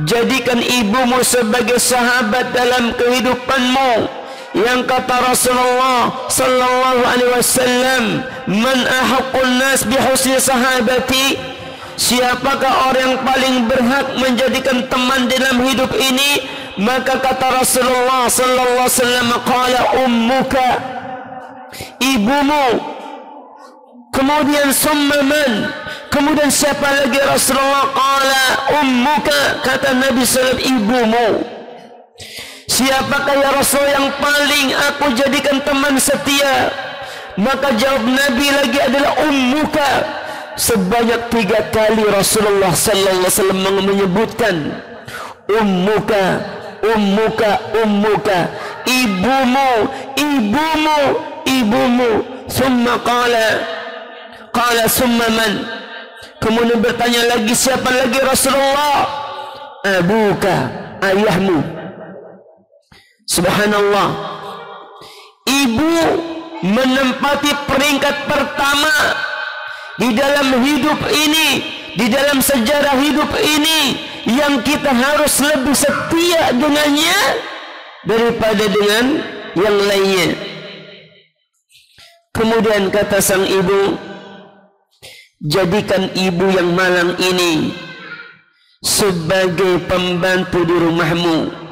jadikan ibumu sebagai sahabat dalam kehidupanmu. Yang kata Rasulullah sallallahu alaihi wasallam, man ahaqqun nas bi husni sahabati, siapakah orang yang paling berhak menjadikan teman dalam hidup ini? Maka kata Rasulullah sallallahu alaihi wasallam, qala ummuka, ibumu. Kemudian summa man, kemudian siapa lagi? Rasulullah qala ummuka, kata Nabi sallallahu alaihi wasallam, ibumu. Siapakah ya Rasul yang paling aku jadikan teman setia? Maka jawab Nabi lagi adalah ummuka. Sebanyak 3 kali Rasulullah sallallahu alaihi wasallam menyebutkan ummuka, ummuka, ummuka, ibumu, ibumu, ibumu. Summa qala summa man, kemudian bertanya lagi, siapa lagi Rasulullah? Abuka, ayahmu. Subhanallah, ibu menempati peringkat pertama di dalam hidup ini, di dalam sejarah hidup ini, yang kita harus lebih setia dengannya daripada dengan yang lainnya. Kemudian kata sang ibu, jadikan ibu yang malang ini sebagai pembantu di rumahmu,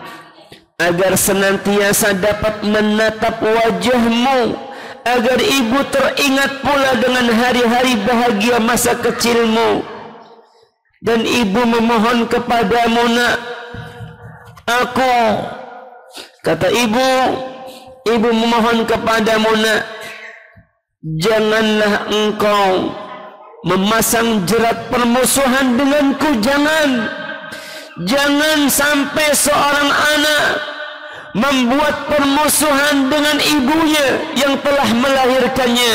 agar senantiasa dapat menatap wajahmu, agar ibu teringat pula dengan hari-hari bahagia masa kecilmu. Dan ibu memohon kepadamu, nak, aku, kata ibu memohon kepadamu, nak, janganlah engkau memasang jerat permusuhan denganku. Jangan sampai seorang anak membuat permusuhan dengan ibunya yang telah melahirkannya.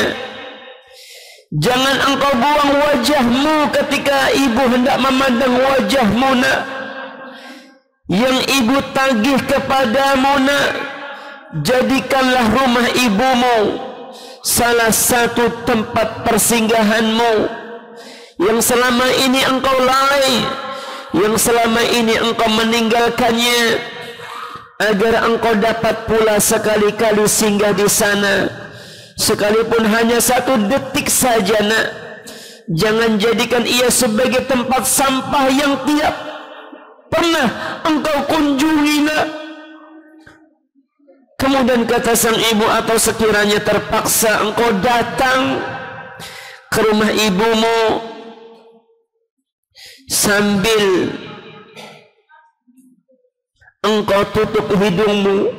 Jangan engkau buang wajahmu ketika ibu hendak memandang wajahmu, nak. Yang ibu tagih kepadamu, nak, jadikanlah rumah ibumu salah satu tempat persinggahanmu yang selama ini engkau lalai, yang selama ini engkau meninggalkannya, agar engkau dapat pula sekali-kali singgah di sana, sekalipun hanya 1 detik saja, nak. Jangan jadikan ia sebagai tempat sampah yang tidak pernah engkau kunjungi, nak. Kemudian kata sang ibu, atau sekiranya terpaksa engkau datang ke rumah ibumu sambil engkau tutup hidungmu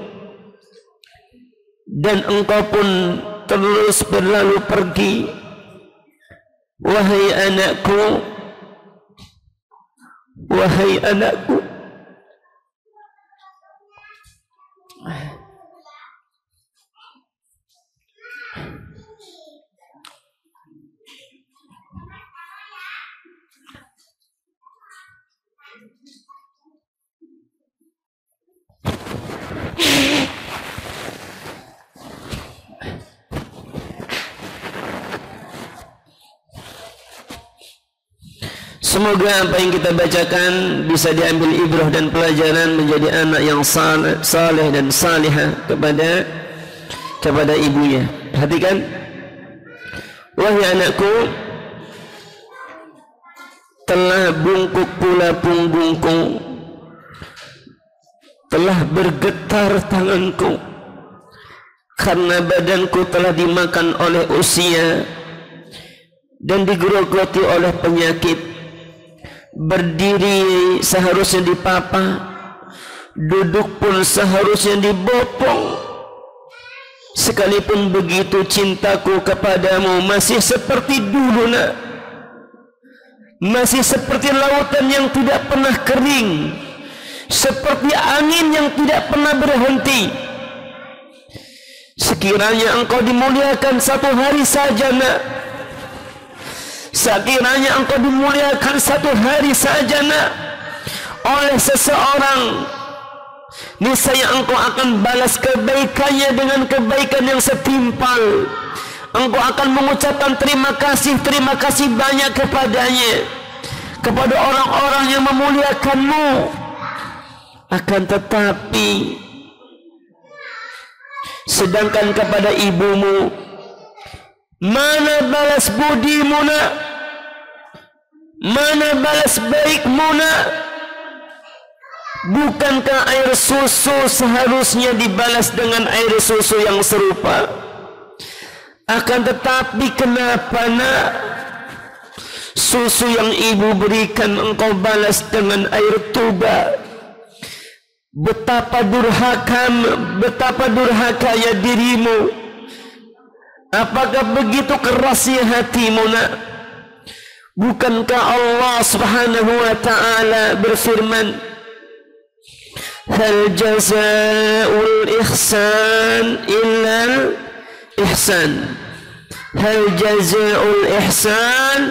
dan engkau pun terus berlalu pergi. Wahai anakku, wahai anakku, semoga apa yang kita bacakan bisa diambil ibrah dan pelajaran, menjadi anak yang saleh dan salihah kepada ibunya. Perhatikan, wahai anakku, telah bungkuk pula punggungku, telah bergetar tanganku, karena badanku telah dimakan oleh usia dan digerogoti oleh penyakit. Berdiri seharusnya dipapa, duduk pun seharusnya dibopong. Sekalipun begitu, cintaku kepadamu masih seperti dulu, nak. Masih seperti lautan yang tidak pernah kering, seperti angin yang tidak pernah berhenti. Sekiranya engkau dimuliakan satu hari saja, nak. Sekiranya engkau dimuliakan satu hari saja, nak, oleh seseorang, niscaya engkau akan balas kebaikannya dengan kebaikan yang setimpal. Engkau akan mengucapkan terima kasih banyak kepadanya, kepada orang-orang yang memuliakanmu. Akan tetapi, sedangkan kepada ibumu, mana balas budimu, nak? Mana balas baikmu, nak? Bukankah air susu seharusnya dibalas dengan air susu yang serupa? Akan tetapi kenapa, nak, susu yang ibu berikan engkau balas dengan air tuba? Betapa durhakanya dirimu. Apakah begitu kerasnya hatimu, nak? Bukankah Allah Subhanahu wa ta'ala berfirman, hal jazaa'ul ihsan illal ihsan. Hal jazaa'ul ihsan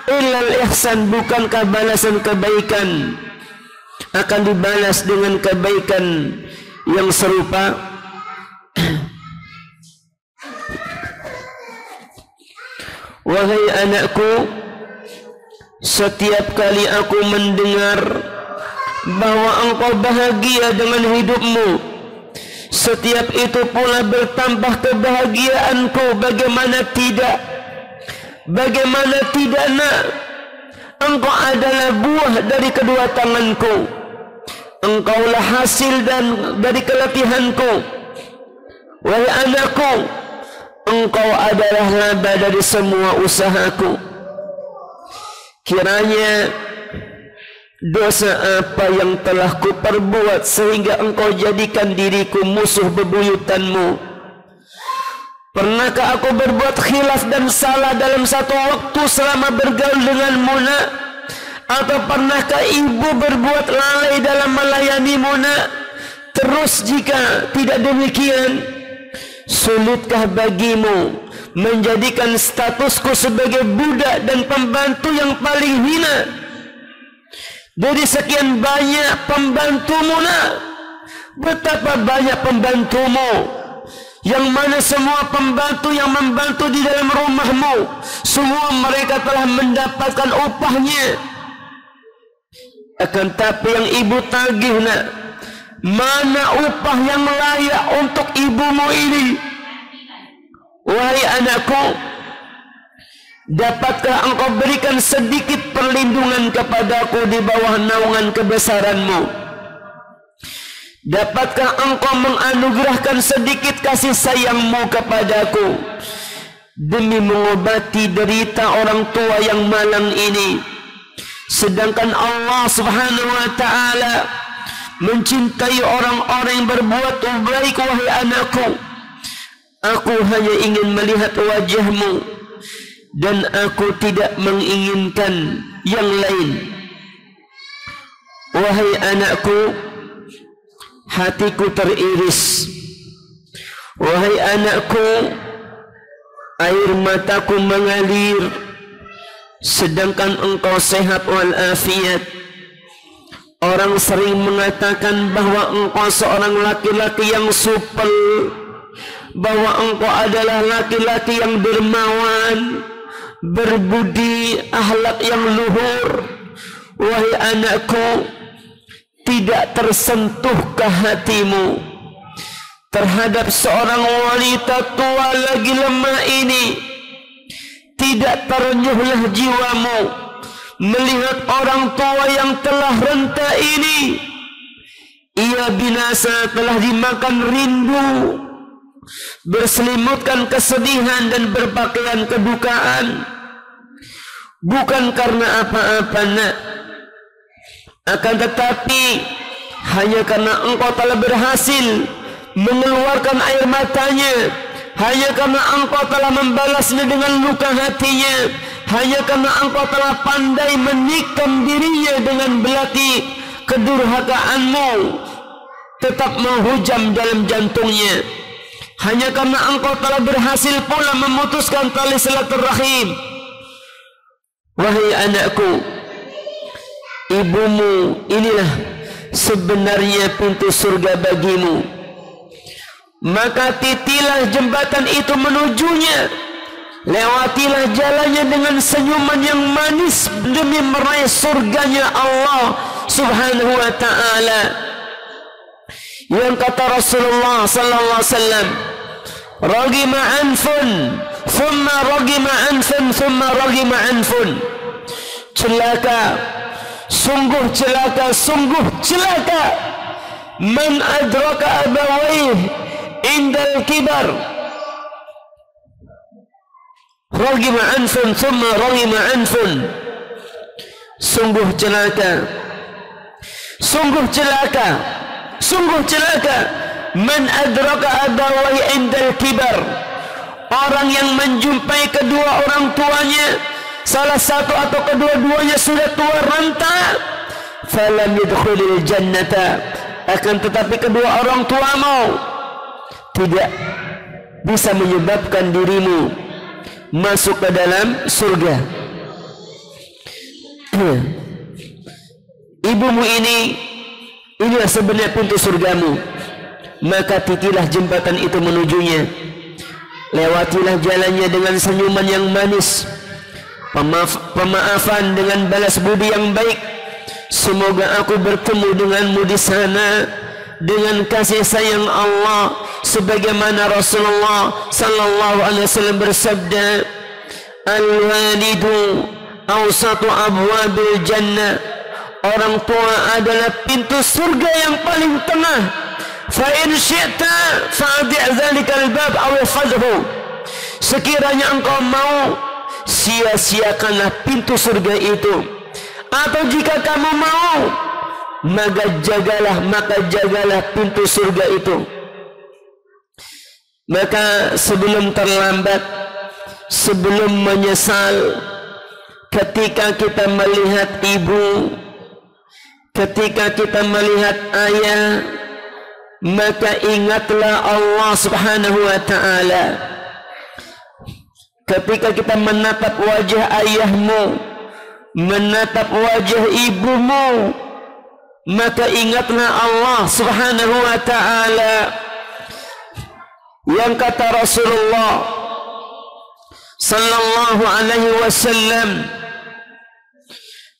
illal ihsan. Bukankah balasan kebaikan akan dibalas dengan kebaikan yang serupa? Wahai anakku, setiap kali aku mendengar bahwa engkau bahagia dengan hidupmu, setiap itu pula bertambah kebahagiaanku. Bagaimana tidak? Bagaimana tidak, nak? Engkau adalah buah dari kedua tanganku. Engkaulah hasil dari kelatihanku. Wahai anakku, engkau adalah laba dari semua usahaku. Kiranya dosa apa yang telah kuperbuat sehingga engkau jadikan diriku musuh bebuyutanmu? Pernahkah aku berbuat khilaf dan salah dalam satu waktu selama bergaul denganmu, nak? Atau pernahkah ibu berbuat lalai dalam melayanimu, nak? Terus jika tidak demikian, sulitkah bagimu menjadikan statusku sebagai budak dan pembantu yang paling hina dari sekian banyak pembantumu, nak? Betapa banyak pembantumu, yang mana semua pembantu yang membantu di dalam rumahmu, semua mereka telah mendapatkan upahnya. Akan tapi yang ibu tagih, nak, mana upah yang layak untuk ibumu ini? Wahai anakku, dapatkah engkau berikan sedikit perlindungan kepadaku di bawah naungan kebesaranmu? Dapatkah engkau menganugerahkan sedikit kasih sayangmu kepadaku demi mengobati derita orang tua yang malang ini? Sedangkan Allah Subhanahu wa ta'ala mencintai orang-orang yang berbuat baik. Wahai anakku, Aku hanya ingin melihat wajahmu dan aku tidak menginginkan yang lain. Wahai anakku, hatiku teriris. Wahai anakku, air mataku mengalir, sedangkan engkau sehat walafiat. Orang sering mengatakan bahwa engkau seorang laki-laki yang supel, bahwa engkau adalah laki-laki yang dermawan, berbudi, akhlak yang luhur. Wahai anakku, tidak tersentuhkah hatimu terhadap seorang wanita tua lagi lemah ini? Tidak terenyuhlah jiwamu melihat orang tua yang telah renta ini? Ia binasa, telah dimakan rindu, berselimutkan kesedihan dan berpakaian kedukaan. Bukan karena apa-apa nak, akan tetapi hanya karena engkau telah berhasil mengeluarkan air matanya, hanya karena engkau telah membalasnya dengan luka hatinya, hanya karena engkau telah pandai menikam dirinya dengan belati kedurhakaanmu tetap menghujam dalam jantungnya, hanya karena engkau telah berhasil pula memutuskan tali silaturahim. Wahai anakku, ibumu inilah sebenarnya pintu surga bagimu. Maka titilah jembatan itu menujunya, lewatilah jalannya dengan senyuman yang manis demi meraih surganya Allah Subhanahu wa ta'ala. Yang kata Rasulullah sallallahu alaihi wasallam, ragima anfun thumma ragima anfun thumma ragima anfun. Celaka, sungguh celaka, sungguh celaka man adraka abawayh indal kibar. Ragima anfun thumma ragima anfun. Sungguh celaka, sungguh celaka, sungguh celaka man adraka abawayh indal kibar. Orang yang menjumpai kedua orang tuanya, salah satu atau kedua-duanya sudah tua renta, falam yadkhulil jannata, akan tetapi kedua orang tuamu tidak bisa menyebabkan dirimu masuk ke dalam surga. Ibumu inilah sebenarnya pintu surgamu. Maka titilah jembatan itu menujunya, lewatilah jalannya dengan senyuman yang manis, pemaafan dengan balas budi yang baik. Semoga aku bertemu denganmu di sana dengan kasih sayang Allah, sebagaimana Rasulullah sallallahu alaihi wasallam bersabda, al-walidu awsatu abwabil jannah. Orang tua adalah pintu surga yang paling tengah. Fa in syi'ta fa'di' dzalikal bab aw fadhu. Sekiranya engkau mau, sia-siakanlah pintu surga itu, atau jika kamu mau, maka jagalah pintu surga itu. Maka sebelum terlambat, sebelum menyesal, ketika kita melihat ibu, ketika kita melihat ayah, maka ingatlah Allah Subhanahu wa ta'ala. Ketika kita menatap wajah ayahmu, menatap wajah ibumu, maka ingatlah Allah Subhanahu wa ta'ala. Yang kata Rasulullah sallallahu alaihi wasallam,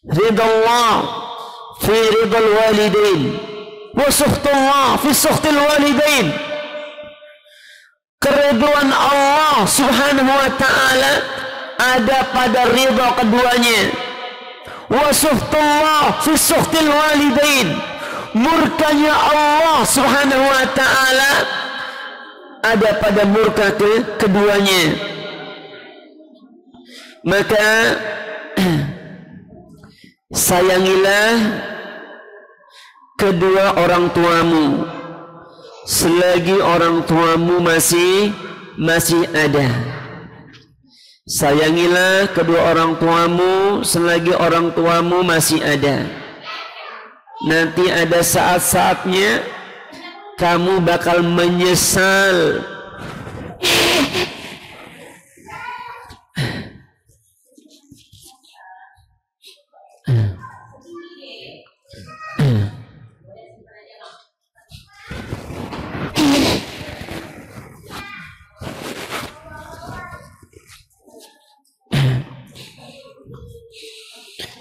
ridallah fi ridal walidain wa sukhtullah fi sukhtil walidain. Keriduan Allah Subhanahu wa ta'ala ada pada ridha keduanya. Wa sukhtullah fi sukhtil walidain. Murkanya Allah Subhanahu wa ta'ala ada pada murka keduanya. Maka sayangilah kedua orang tuamu selagi orang tuamu masih masih ada. Sayangilah kedua orang tuamu selagi orang tuamu masih ada. Nanti ada saat-saatnya kamu bakal menyesal.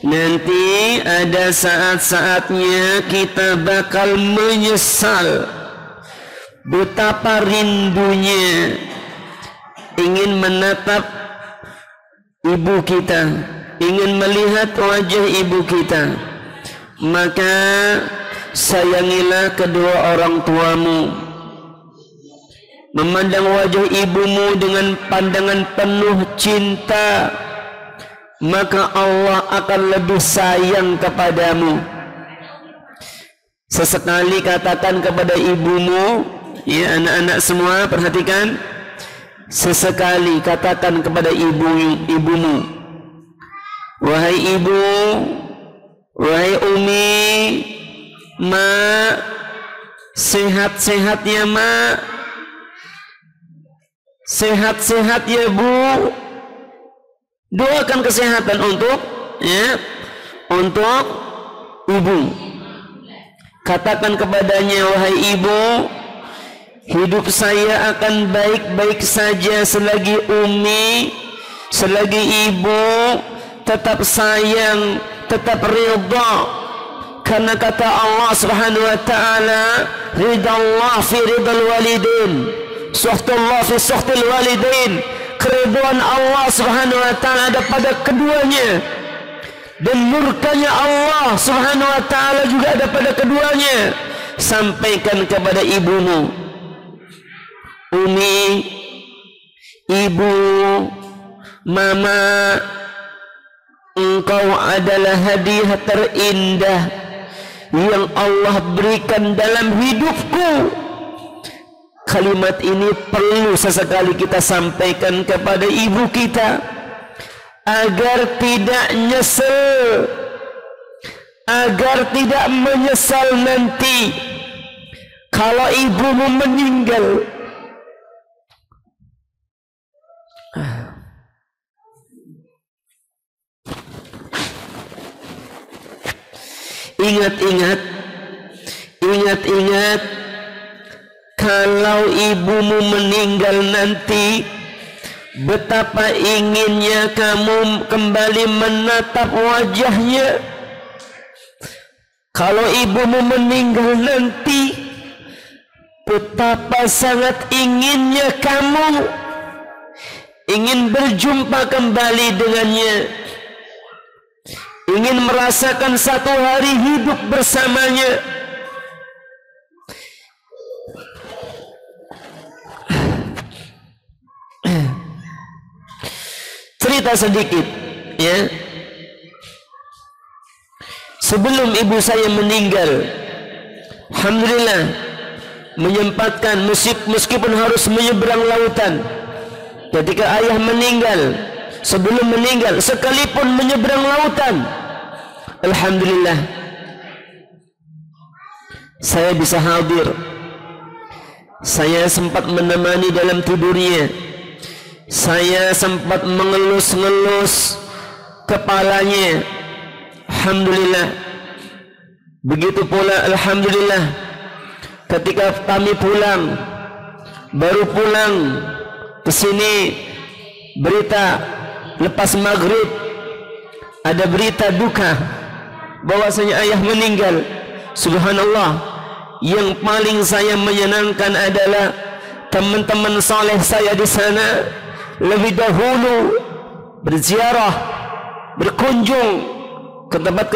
Nanti ada saat-saatnya kita bakal menyesal. Betapa rindunya ingin menatap ibu kita, ingin melihat wajah ibu kita. Maka sayangilah kedua orang tuamu. Memandang wajah ibumu dengan pandangan penuh cinta, maka Allah akan lebih sayang kepadamu. Sesekali katakan kepada ibumu, ya anak-anak semua perhatikan, sesekali katakan kepada ibumu, wahai ibu, wahai umi, mak, sehat-sehat ya mak, sehat-sehat ya bu. Doakan kesehatan untuk ibu. Katakan kepadanya, wahai ibu, hidup saya akan baik-baik saja selagi umi, selagi ibu tetap sayang, tetap ridha. Karena kata Allah Subhanahu wa taala, ridha Allah fi ridhal walidin, suhtullah fi suhtil walidin. Keridhaan Allah Subhanahu wa taala ada pada keduanya, dan murkanya Allah Subhanahu wa taala juga ada pada keduanya. Sampaikan kepada ibumu, umi, ibu, mama, engkau adalah hadiah terindah yang Allah berikan dalam hidupku. Kalimat ini perlu sesekali kita sampaikan kepada ibu kita agar tidak nyesel, agar tidak menyesal nanti kalau ibumu meninggal. Ingat-ingat, ingat-ingat, kalau ibumu meninggal nanti, betapa inginnya kamu kembali menatap wajahnya. Kalau ibumu meninggal nanti, betapa sangat inginnya kamu ingin berjumpa kembali dengannya, ingin merasakan satu hari hidup bersamanya. Cerita sedikit, ya. Sebelum ibu saya meninggal, alhamdulillah menyempatkan, meskipun harus menyeberang lautan. Ketika ayah meninggal, sebelum meninggal, sekalipun menyeberang lautan, alhamdulillah saya bisa hadir. Saya sempat menemani dalam tidurnya. Saya sempat mengelus-ngelus kepalanya. Alhamdulillah. Begitu pula alhamdulillah ketika kami pulang, baru pulang ke sini, berita lepas maghrib ada berita duka bahwasanya ayah meninggal. Subhanallah, yang paling saya menyenangkan adalah teman-teman saleh saya di sana lebih dahulu berziarah, berkunjung ke tempat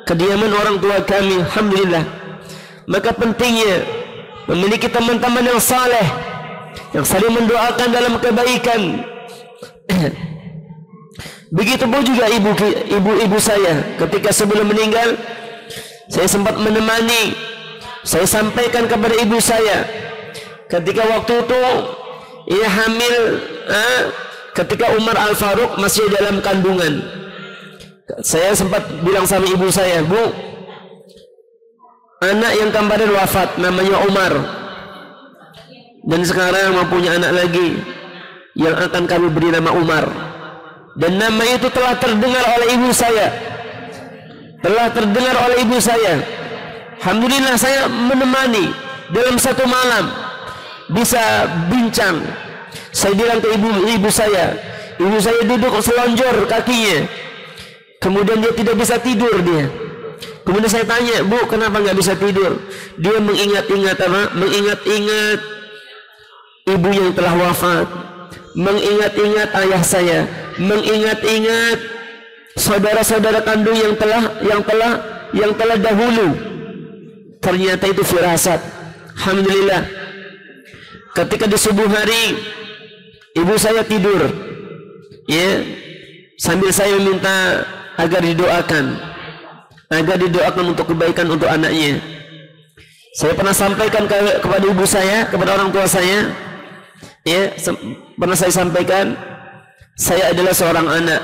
kediaman orang tua kami. Alhamdulillah. Maka pentingnya memiliki teman-teman yang saleh, yang saling mendoakan dalam kebaikan. Begitu pun juga ibu saya, ketika sebelum meninggal saya sempat menemani. Saya sampaikan kepada ibu saya, ketika waktu itu Ia hamil ketika Umar Al-Faruq masih dalam kandungan. Saya sempat bilang sama ibu saya, Bu, anak yang kemarin wafat namanya Umar, dan sekarang mempunyai anak lagi yang akan kami beri nama Umar, dan nama itu telah terdengar oleh ibu saya, Alhamdulillah saya menemani dalam satu malam bisa bincang. Saya bilang ke ibu saya duduk selonjor kakinya, kemudian dia tidak bisa tidur dia. Kemudian saya tanya, Bu, kenapa nggak bisa tidur? Dia mengingat-ingat ibu yang telah wafat, mengingat-ingat ayah saya, mengingat-ingat saudara-saudara kandung yang telah dahulu. Ternyata itu firasat. Alhamdulillah. Ketika di subuh hari ibu saya tidur, ya, sambil saya meminta agar didoakan untuk kebaikan untuk anaknya. Saya pernah sampaikan kepada ibu saya, kepada orang tua saya, ya, pernah saya sampaikan, saya adalah seorang anak.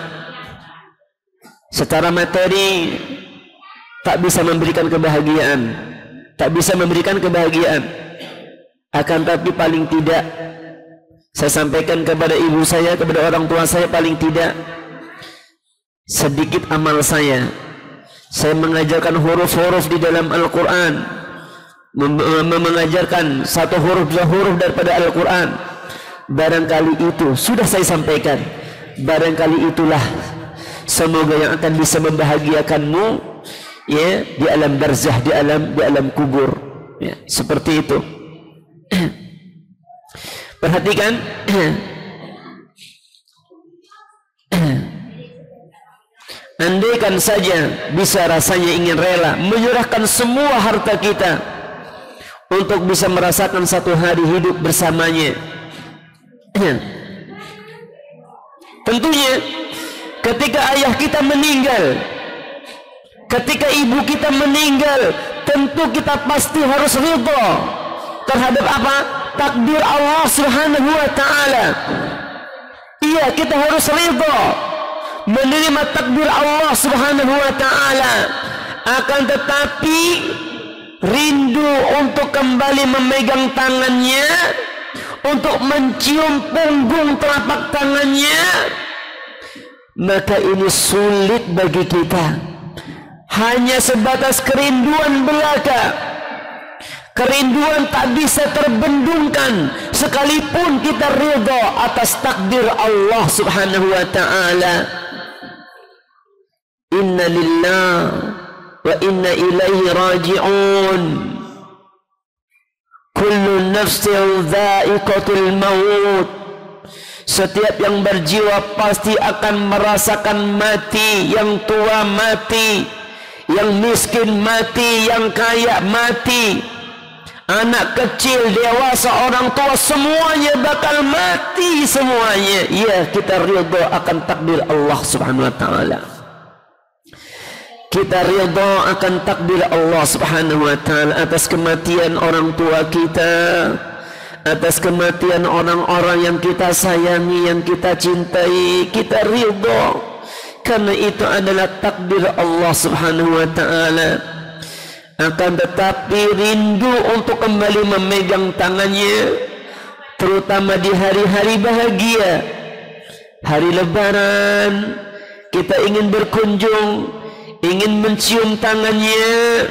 Secara materi tak bisa memberikan kebahagiaan, akan tapi paling tidak saya sampaikan kepada ibu saya, kepada orang tua saya, paling tidak sedikit amal saya mengajarkan huruf-huruf di dalam Al-Quran, mengajarkan satu huruf daripada Al-Quran. Barangkali itu sudah saya sampaikan, barangkali itulah semoga yang akan bisa membahagiakanmu, ya, di alam barzah, di alam kubur, ya, seperti itu. Perhatikan, andaikan saja bisa rasanya ingin rela menyerahkan semua harta kita untuk bisa merasakan satu hari hidup bersamanya. Tentunya ketika ayah kita meninggal, ketika ibu kita meninggal, tentu kita pasti harus ridha terhadap apa? Takdir Allah Subhanahu wa ta'ala. Iya, kita harus ridha menerima takdir Allah Subhanahu wa ta'ala. Akan tetapi rindu untuk kembali memegang tangannya, untuk mencium punggung telapak tangannya, maka ini sulit bagi kita. Hanya sebatas kerinduan belaka. Kerinduan tak bisa terbendungkan sekalipun kita ridha atas takdir Allah Subhanahu wa ta'ala. Inna lillahi wa inna ilaihi raji'un. Kullu nafsin dha'iqatul maut. Setiap yang berjiwa pasti akan merasakan mati. Yang tua mati, yang miskin mati, yang kaya mati, anak kecil, dewasa, orang tua, semuanya bakal mati semuanya. Ya, kita ridha akan takdir Allah Subhanahu wa ta'ala. Kita ridha akan takdir Allah Subhanahu wa ta'ala atas kematian orang tua kita, atas kematian orang-orang yang kita sayangi, yang kita cintai. Kita ridha karena itu adalah takdir Allah Subhanahu wa ta'ala. Akan tetapi rindu untuk kembali memegang tangannya, terutama di hari-hari bahagia, hari lebaran, kita ingin berkunjung, ingin mencium tangannya,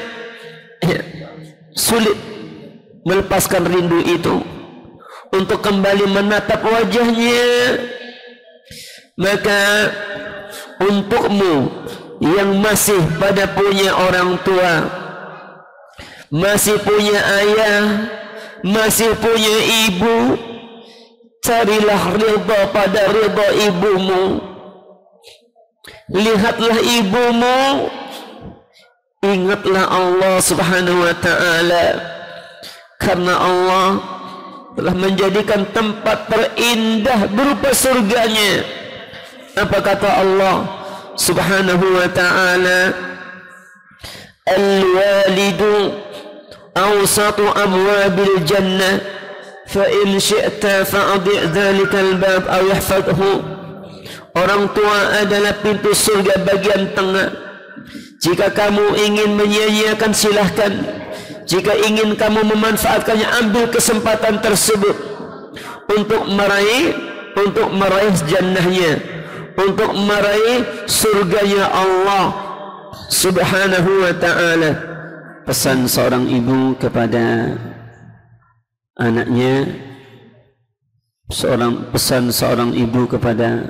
sulit melepaskan rindu itu untuk kembali menatap wajahnya. Maka untukmu yang masih pada punya orang tua, masih punya ayah, masih punya ibu, carilah ridha pada ridha ibumu. Lihatlah ibumu, ingatlah Allah Subhanahu wa ta'ala, karena Allah telah menjadikan tempat terindah berupa surganya. Apa kata Allah Subhanahu wa ta'ala? Al-walidu awsatu abwabil jannah fa in syi'ta fa'adhi' dzalikal bab aw ihfadhu. Orang tua adalah pintu surga bagian tengah. Jika kamu ingin menyia-nyiakan silahkan. Jika ingin kamu memanfaatkannya, ambil kesempatan tersebut untuk meraih jannahnya, untuk meraih surganya Allah Subhanahu wa ta'ala. Pesan seorang ibu kepada anaknya, pesan seorang ibu kepada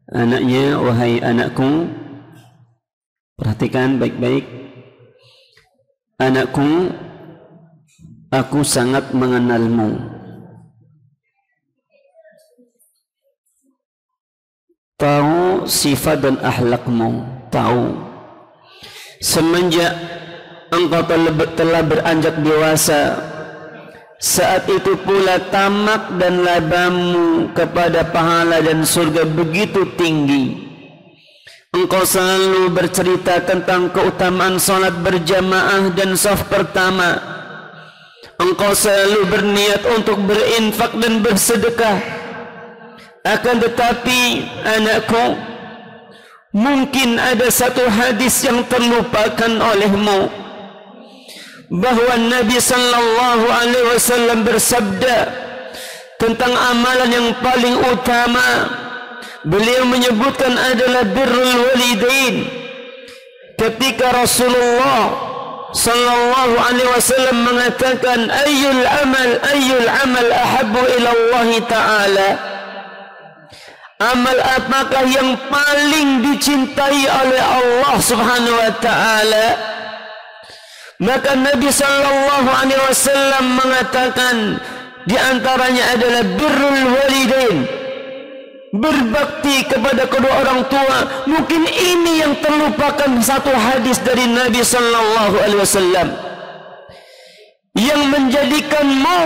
anaknya, wahai anakku, perhatikan baik-baik. Anakku, aku sangat mengenalmu. Tahu sifat dan akhlakmu, tahu. Semenjak engkau telah beranjak dewasa, saat itu pula tamak dan labamu kepada pahala dan surga begitu tinggi. Engkau selalu bercerita tentang keutamaan salat berjamaah dan saf pertama. Engkau selalu berniat untuk berinfak dan bersedekah. Akan tetapi anakku, mungkin ada satu hadis yang terlupakan olehmu, bahwa Nabi sallallahu alaihi wasallam bersabda tentang amalan yang paling utama. Beliau menyebutkan adalah birrul walidain. Ketika Rasulullah sallallahu alaihi wasallam mengatakan ayyul amal ahabbu ila Allah taala, amal apakah yang paling dicintai oleh Allah Subhanahu wa taala? Maka Nabi sallallahu alaihi wasallam mengatakan di antaranya adalah birrul walidain, berbakti kepada kedua orang tua. Mungkin ini yang terlupakan satu hadis dari Nabi sallallahu alaihi wasallam yang menjadikanmu,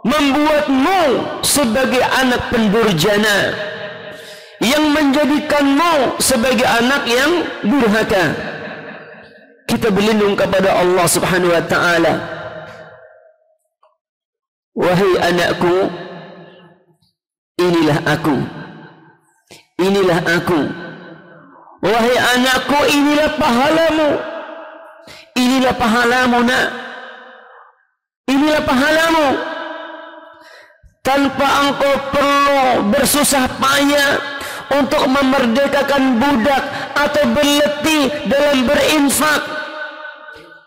membuatmu sebagai anak pendurjana, yang menjadikanmu sebagai anak yang durhaka. Kita berlindung kepada Allah Subhanahu wa ta'ala. Wahai anakku, inilah aku. Inilah aku. Wahai anakku, inilah pahalamu. Inilah pahalamu, nak. Inilah pahalamu. Tanpa engkau perlu bersusah payah untuk memerdekakan budak atau berletih dalam berinfak.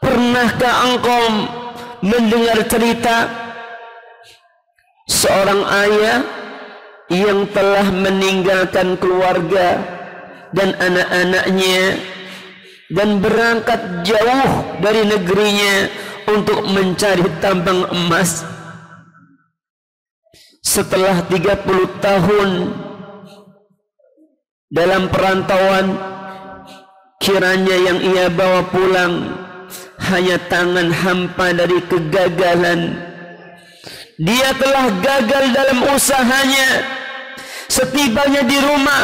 Pernahkah engkau mendengar cerita seorang ayah yang telah meninggalkan keluarga dan anak-anaknya dan berangkat jauh dari negerinya untuk mencari tambang emas? Setelah 30 tahun dalam perantauan, kiranya yang ia bawa pulang hanya tangan hampa dari kegagalan. Dia telah gagal dalam usahanya. Setibanya di rumah,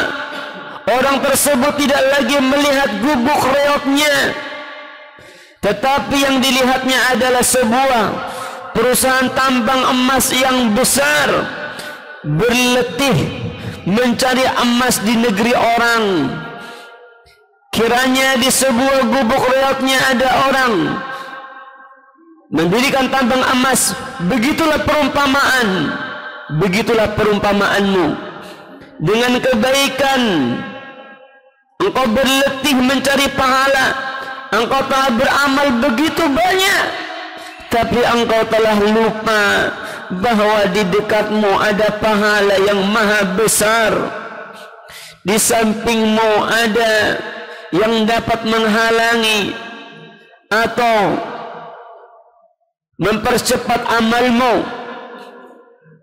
orang tersebut tidak lagi melihat gubuk reotnya, tetapi yang dilihatnya adalah sebuah perusahaan tambang emas yang besar, berletih mencari emas di negeri orang. Kiranya di sebuah gubuk reotnya ada orang mendirikan tambang emas. Begitulah perumpamaan, begitulah perumpamaanmu. Dengan kebaikan engkau berletih mencari pahala, engkau telah beramal begitu banyak, tapi engkau telah lupa bahwa di dekatmu ada pahala yang maha besar. Di sampingmu ada yang dapat menghalangi atau mempercepat amalmu.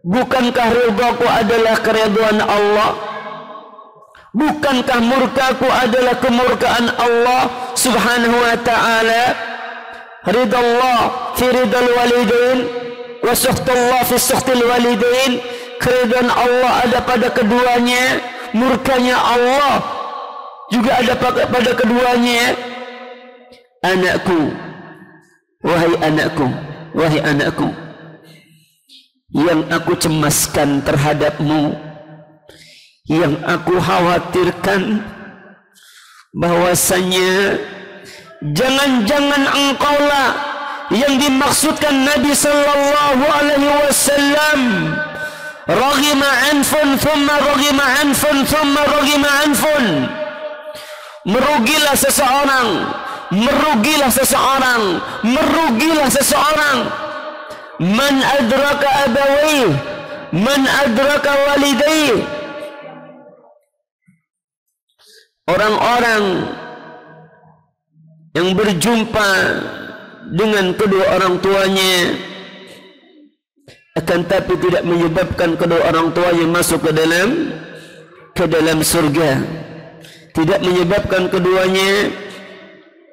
Bukankah ridhaku adalah keridhaan Allah? Bukankah murkaku adalah kemurkaan Allah Subhanahu wa ta'ala? Ridallah fi ridal walidain wa suhtullah fi suhtil walidain. Keridhaan Allah ada pada keduanya, murkanya Allah juga ada pada keduanya. Anakku, wahai anakku, wahai anakku, yang aku cemaskan terhadapmu, yang aku khawatirkan bahwasanya jangan-jangan engkaulah yang dimaksudkan Nabi sallallahu alaihi wasallam, raghima anfun thumma raghima anfun thumma raghima anfun. Merugilah seseorang, merugilah seseorang, merugilah seseorang. Man adraka abawayh, man adraka walidayh. Orang-orang yang berjumpa dengan kedua orang tuanya akan tapi tidak menyebabkan kedua orang tuanya masuk ke dalam surga, tidak menyebabkan keduanya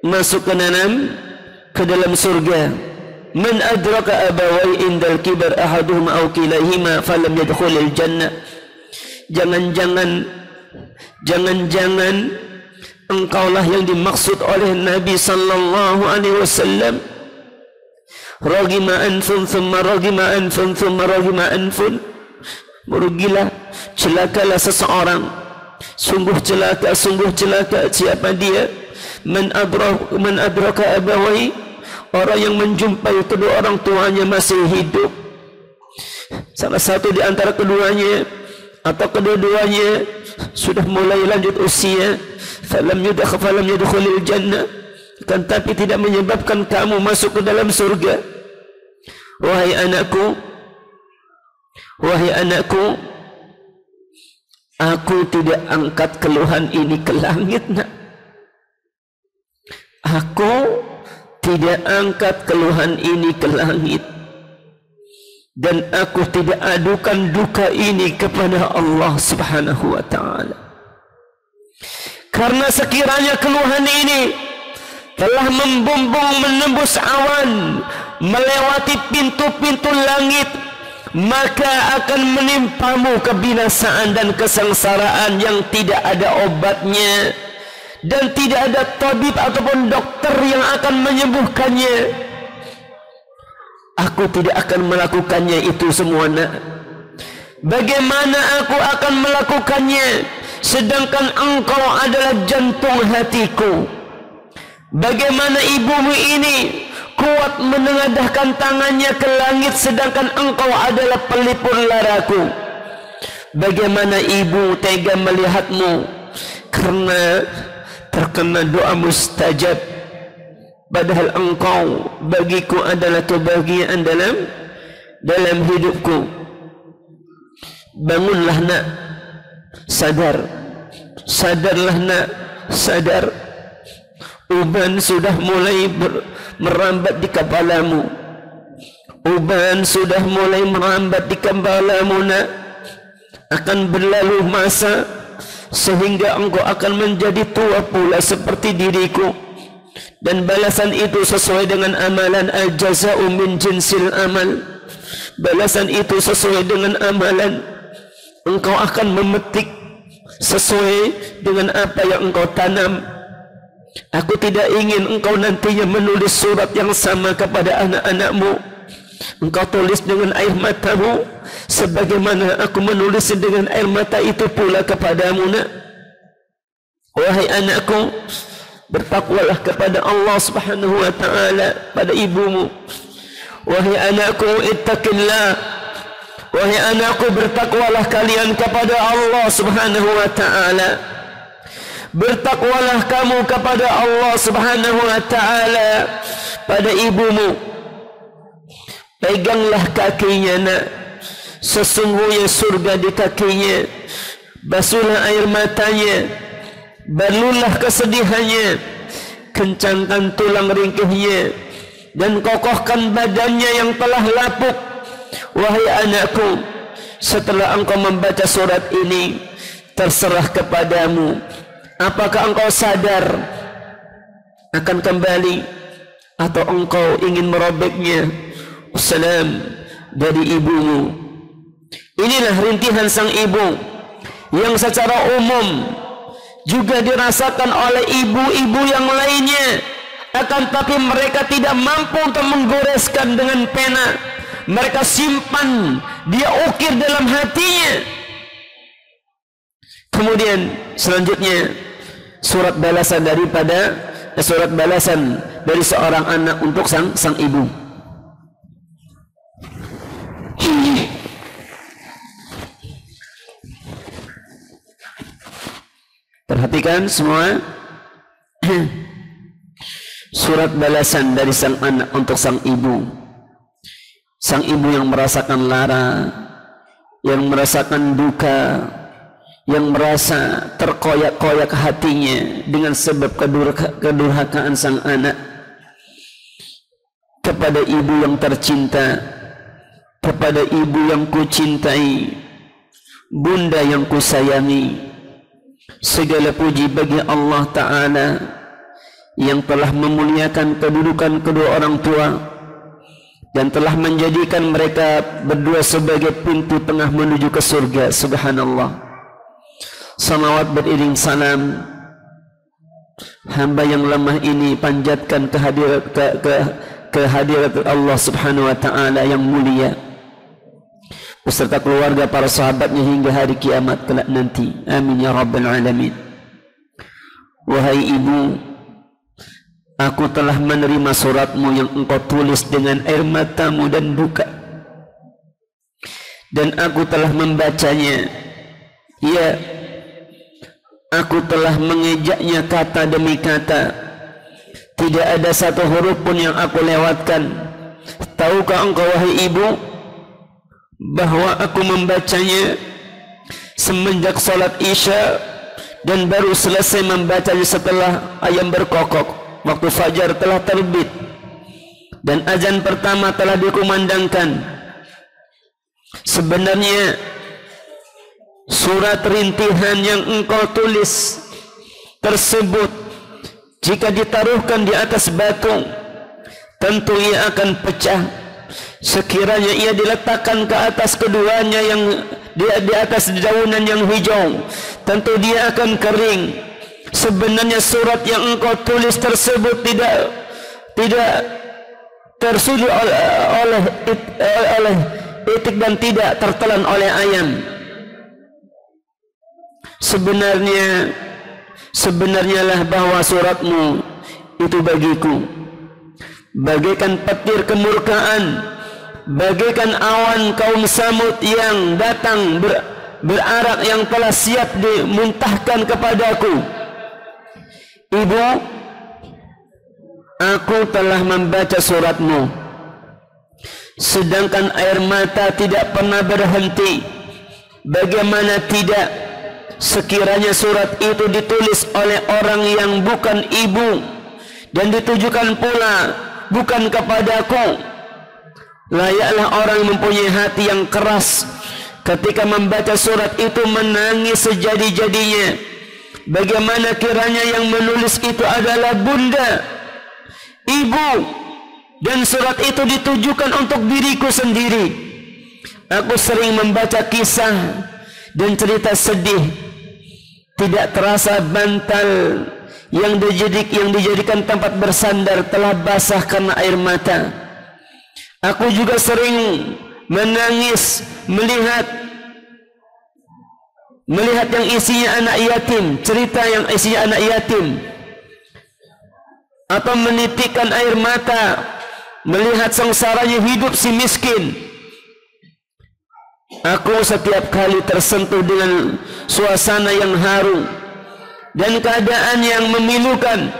masuk ke dalam surga. Man adraka abawai indal kibar ahaduhuma aw kilahima falam yadkhulil jannah. Jangan-jangan engkaulah yang dimaksud oleh Nabi sallallahu alaihi wasallam. Raghima anfun thumma raghima anfun thumma raghima anfun. Merugilah, celakalah seseorang. Sungguh celaka siapa dia? Man adraka abawai, orang yang menjumpai kedua orang tuanya masih hidup, salah satu di antara keduanya atau kedua-duanya sudah mulai lanjut usia, falam yadkhulil jannah, kan tapi tidak menyebabkan kamu masuk ke dalam surga. Wahai anakku, aku tidak angkat keluhan ini ke langit, nak. Aku tidak angkat keluhan ini ke langit, dan aku tidak adukan duka ini kepada Allah Subhanahu wa ta'ala. Karena sekiranya keluhan ini telah membumbung menembus awan, melewati pintu-pintu langit, maka akan menimpamu kebinasaan dan kesengsaraan yang tidak ada obatnya, dan tidak ada tabib ataupun dokter yang akan menyembuhkannya. Aku tidak akan melakukannya itu semua, nak. Bagaimana aku akan melakukannya sedangkan engkau adalah jantung hatiku? Bagaimana ibumu ini kuat menengadahkan tangannya ke langit sedangkan engkau adalah pelipur laraku? Bagaimana ibu tega melihatmu karena terkena doa mustajab, padahal engkau bagiku adalah kebahagiaan dalam hidupku. Bangunlah, nak. Sadarlah, nak. Sadar. Uban sudah mulai merambat di kepalamu. Uban sudah mulai merambat di kepalamu, nak. Akan berlalu masa sehingga engkau akan menjadi tua pula seperti diriku, dan balasan itu sesuai dengan amalan. Al-jaza'u min jinsil amal. Balasan itu sesuai dengan amalan. Engkau akan memetik sesuai dengan apa yang engkau tanam. Aku tidak ingin engkau nantinya menulis surat yang sama kepada anak-anakmu. Engkau tulis dengan air matamu, sebagaimana aku menulis dengan air mata itu pula kepadamu, nak. Wahai anakku, bertakwalah kepada Allah Subhanahu wa ta'ala pada ibumu. Wahai anakku, ittaqillah. Wahai anakku, bertakwalah kalian kepada Allah Subhanahu wa ta'ala. Bertakwalah kamu kepada Allah Subhanahu wa ta'ala pada ibumu. Peganglah kakinya, nak. Sesungguhnya surga di kakinya. Basuhlah air matanya, balulah kesedihannya, kencangkan tulang ringkihnya, dan kokohkan badannya yang telah lapuk. Wahai anakku, setelah engkau membaca surat ini, terserah kepadamu. Apakah engkau sadar akan kembali, atau engkau ingin merobeknya? Salam dari ibumu. Inilah rintihan sang ibu yang secara umum juga dirasakan oleh ibu-ibu yang lainnya, akan tapi mereka tidak mampu untuk menggoreskan dengan pena. mereka simpan, dia ukir dalam hatinya. Kemudian selanjutnya surat balasan dari seorang anak untuk sang ibu. Perhatikan semua. Surat balasan dari sang anak untuk sang ibu. Sang ibu yang merasakan lara, yang merasakan duka, yang merasa terkoyak-koyak hatinya dengan sebab kedurhakaan sang anak kepada ibu yang tercinta, kepada ibu yang kucintai, bunda yang kusayangi. Segala puji bagi Allah Ta'ala yang telah memuliakan kedudukan kedua orang tua dan telah menjadikan mereka berdua sebagai pintu tengah menuju ke surga. Subhanallah. Salawat beriring salam hamba yang lemah ini panjatkan kehadirat Allah Subhanahu wa Ta'ala yang mulia beserta keluarga, para sahabatnya hingga hari kiamat kelak nanti. Amin ya rabbal alamin. Wahai ibu, aku telah menerima suratmu yang engkau tulis dengan air matamu dan duka, dan aku telah membacanya. Ya, aku telah mengejaknya kata demi kata. Tidak ada satu huruf pun yang aku lewatkan. Tahukah engkau wahai ibu bahwa aku membacanya semenjak salat Isya dan baru selesai membacanya setelah ayam berkokok, waktu fajar telah terbit dan azan pertama telah dikumandangkan. Sebenarnya surat rintihan yang engkau tulis tersebut jika ditaruhkan di atas batu tentu ia akan pecah. Sekiranya ia diletakkan ke atas keduanya yang di atas daunan yang hijau, tentu dia akan kering. Sebenarnya surat yang engkau tulis tersebut tidak tersudur oleh itik dan tidak tertelan oleh ayam. Sebenarnya lah bahwa suratmu itu bagiku bagaikan petir kemurkaan, bagaikan awan kaum Samud yang datang berarak yang telah siap dimuntahkan kepadaku. Ibu, aku telah membaca suratmu, sedangkan air mata tidak pernah berhenti. Bagaimana tidak, sekiranya surat itu ditulis oleh orang yang bukan ibu dan ditujukan pula bukan kepadaku, layaklah orang yang mempunyai hati yang keras ketika membaca surat itu menangis sejadi-jadinya. Bagaimana kiranya yang menulis itu adalah bunda, ibu, dan surat itu ditujukan untuk diriku sendiri. Aku sering membaca kisah dan cerita sedih. Tidak terasa bantal yang dijadikan tempat bersandar telah basah karena air mata. Aku juga sering menangis melihat yang isinya anak yatim, cerita yang isinya anak yatim, atau menitikkan air mata melihat sengsaranya hidup si miskin. Aku setiap kali tersentuh dengan suasana yang haru dan keadaan yang memilukan,